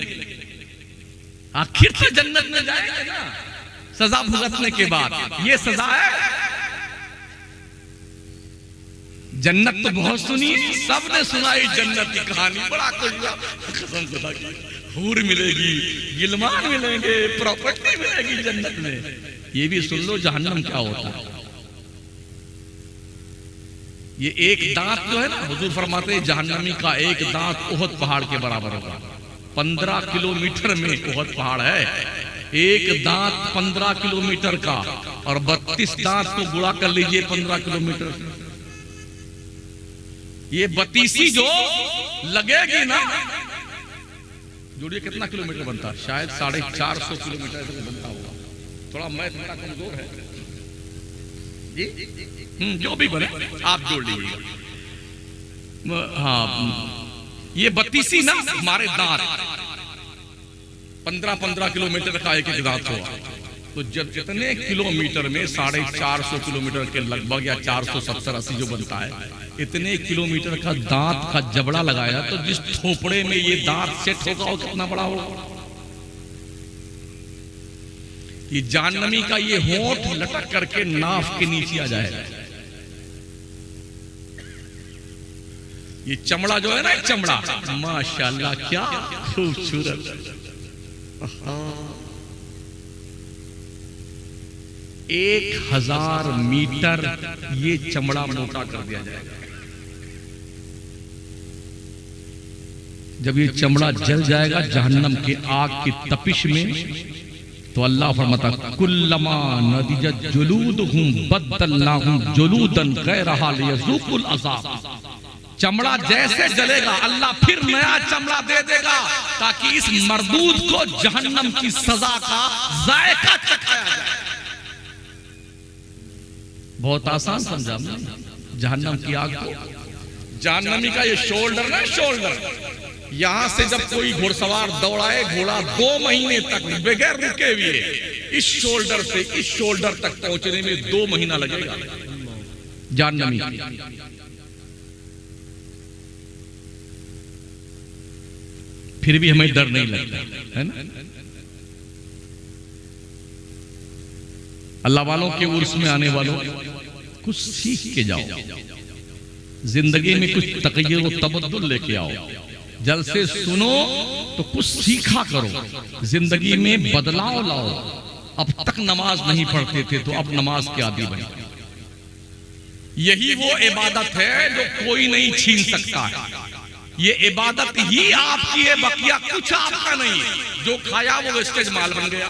Speaker 1: आखिर तो जन्नत में जाएगा ना सजा भुगतने के बाद। ये सजा है। जन्नत तो बहुत सुनी, सबने सुनाई जन्नत की कहानी, बड़ा कुछ कसम खुदा की। हूर मिलेगी, गिलमान मिलेंगे, प्रॉपर्टी मिलेगी जन्नत में। ये भी सुन लो जहन्नम क्या होता है। ये एक दांत जो है ना, हुजूर फरमाते हैं जहन्नमी का एक दांत ओहद पहाड़ के बराबर होगा। 15 किलोमीटर में ओहद पहाड़ है। एक दांत 15 किलोमीटर का, और 32 दांत को गुणा कर लीजिए 15 किलोमीटर। ये बतीसी जो लगेगी ना, जोड़िए कितना किलोमीटर बनता है? शायद 450 किलोमीटर बनता होगा। थोड़ा मैथ मेरा कमजोर है जी। जो भी बने आप जोड़ लीजिएगा। हाँ, ये बतीसी ना हमारे दांत 15-15 किलोमीटर का एक एक दांत होगा। तो जब जितने किलोमीटर में 450 किलोमीटर के लगभग या 470-80 जो बनता है, इतने किलोमीटर का दांत का जबड़ा लगाया, तो जिस थोपड़े में ये दांत सेट होगा वो कितना बड़ा होगा। ये जहन्नमी का ये होंठ लटक करके नाफ के नीचे आ जाएगा। ये चमड़ा जो है ना, चमड़ा माशाल्लाह क्या खूबसूरत, 1000 मीटर ये चमड़ा मोटा कर दिया जाएगा। जब ये चमड़ा जल जाएगा जहन्नम के आग की तपिश में, तो अल्लाह फरमाता कुल्लमा नदिजत जुलूदहुम बद्दलनाहुम जुलूदन गैरहा लियज़ूकुल अज़ाब। चमड़ा जैसे जलेगा अल्लाह फिर नया चमड़ा दे देगा, ताकि इस मरदूद को जहन्नम की सजा का जायका चखाया जाए। बहुत आसान समझा जहन्नम की आग को। जहन्नमी का ये शोल्डर ना, शोल्डर, यहां से जब कोई घुड़सवार दौड़ाए घोड़ा 2 महीने तक बगैर रुके हुए इस शोल्डर से इस शोल्डर तक पहुंचने में 2 महीना लगेगा जहन्नमी। फिर भी हमें डर नहीं लगता है ना। अल्लाह वालों के उर्स में आने वालों, कुछ सीख के जाओ, जिंदगी में कुछ तग़य्युर व तबद्दुल लेके आओ। जलसे सुनो तो कुछ सीखा करो, जिंदगी में बदलाव लाओ। अब तक नमाज नहीं पढ़ते थे तो अब नमाज के आदी बने। यही वो इबादत है जो कोई नहीं छीन सकता है। ये इबादत ही आपकी है, बकिया कुछ आपका नहीं है। जो खाया वो वेस्टेज माल बन गया,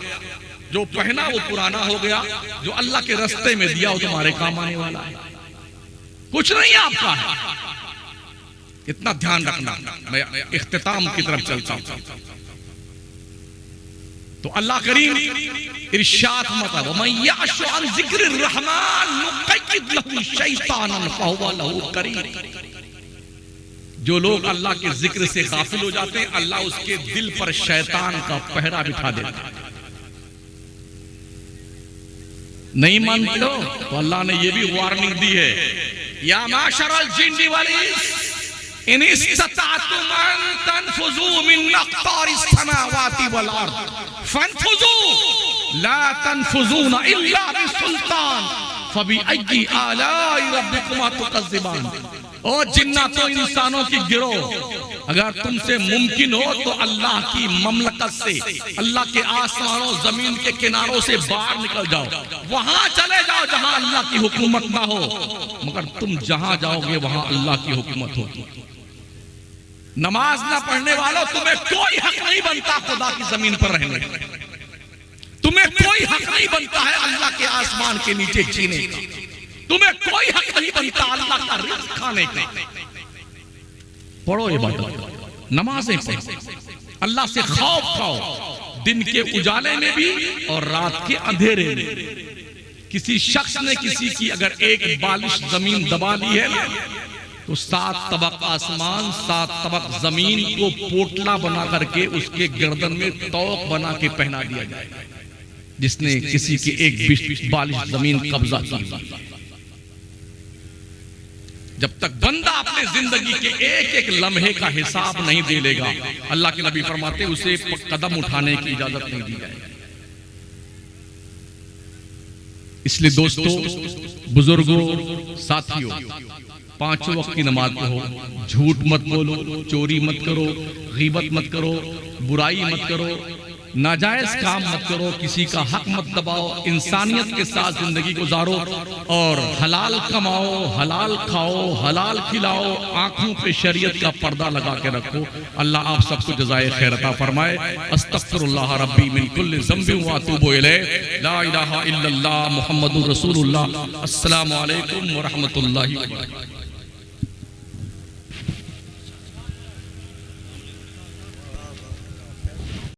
Speaker 1: जो पहना वो पुराना हो गया, जो अल्लाह के रास्ते में दिया वो तुम्हारे काम आने वाला है। कुछ नहीं आपका है, इतना ध्यान रखना। मैं इख्तिताम की तरफ चलता हूं। तो अल्लाह करीम इरशाद फरमाता है, "वमन यअशु अन ज़िक्रिर रहमान नुक़य्यिद लहु शैतानन फहुव लहु करीन।" जो लोग अल्लाह के जिक्र से गाफिल हो जाते हैं, अल्लाह उसके दिल पर शैतान का पहरा बिठा देता है। नहीं मानते हो तो अल्लाह ने यह भी वार्निंग दी है, या माशरल जिन्नि वल इंस इन इस्तताअतुम अन तनफुजू मिन अक़तारिस समावाति वल अर्द फनफुजू ला तनफुजूना इल्ला बिसुल्तान फबिअय्यि आलाइ रब्बिकुमा तुकज़्ज़िबान। और जिन्नातों इंसानों की गिरोह, अगर तुमसे मुमकिन हो तो अल्लाह की ममलकत से, अल्लाह के आसमानों जमीन के किनारों से बाहर निकल जाओ, वहां चले जाओ जहां अल्लाह की हुकूमत ना हो। मगर तुम जहां जाओगे वहां अल्लाह की हुकूमत होगी। नमाज ना पढ़ने वालों, तुम्हें कोई हक नहीं बनता खुदा की जमीन पर रहने का। तुम्हें कोई हक नहीं बनता है अल्लाह के आसमान के नीचे जीने का। तुम्हें कोई हक नहीं बनता अल्लाह का रिज़्क़ खाने का। पढ़ो इबादत, नमाजें पढ़ो, अल्लाह से खौफ खाओ, दिन के उजाले में भी और रात के अंधेरे में। किसी शख्स ने किसी की अगर एक बालिश जमीन दबा ली है ना, तो 7 तबक आसमान 7 तबक जमीन को पोटला बना करके उसके गर्दन में तौक बना के पहना दिया जाएगा, जिसने किसी की एक बालिश जमीन कब्जा की। जब तक बंदा अपने जिंदगी के एक एक लम्हे का हिसाब नहीं दे लेगा, अल्लाह के नबी फरमाते उसे कदम उठाने की इजाजत नहीं दी जाएगी। इसलिए दोस्तों, बुजुर्गों, साथियों, 5 वक्त की नमाज पढ़ो, झूठ मत बोलो, चोरी मत करो, गीबत मत करो, बुराई मत करो, नाजायज काम मत करो, किसी का हक मत दबाओ, इंसानियत के साथ जिंदगी गुजारो और हलाल कमाओ, हलाल खाओ, हलाल खिलाओ, आंखों पे शरीयत का पर्दा लगा के रखो। अल्लाह आप सबको जज़ाए खैर अता फरमाए। अस्तगफिरुल्लाह रब्बी मिन कुल्लि ज़ंबिन व अतूबु इलैह। ला इलाहा इल्लल्लाह मुहम्मदुर रसूलुल्लाह। अस्सलामु अलैकुम व रहमतुल्लाहि व बरकातुहू।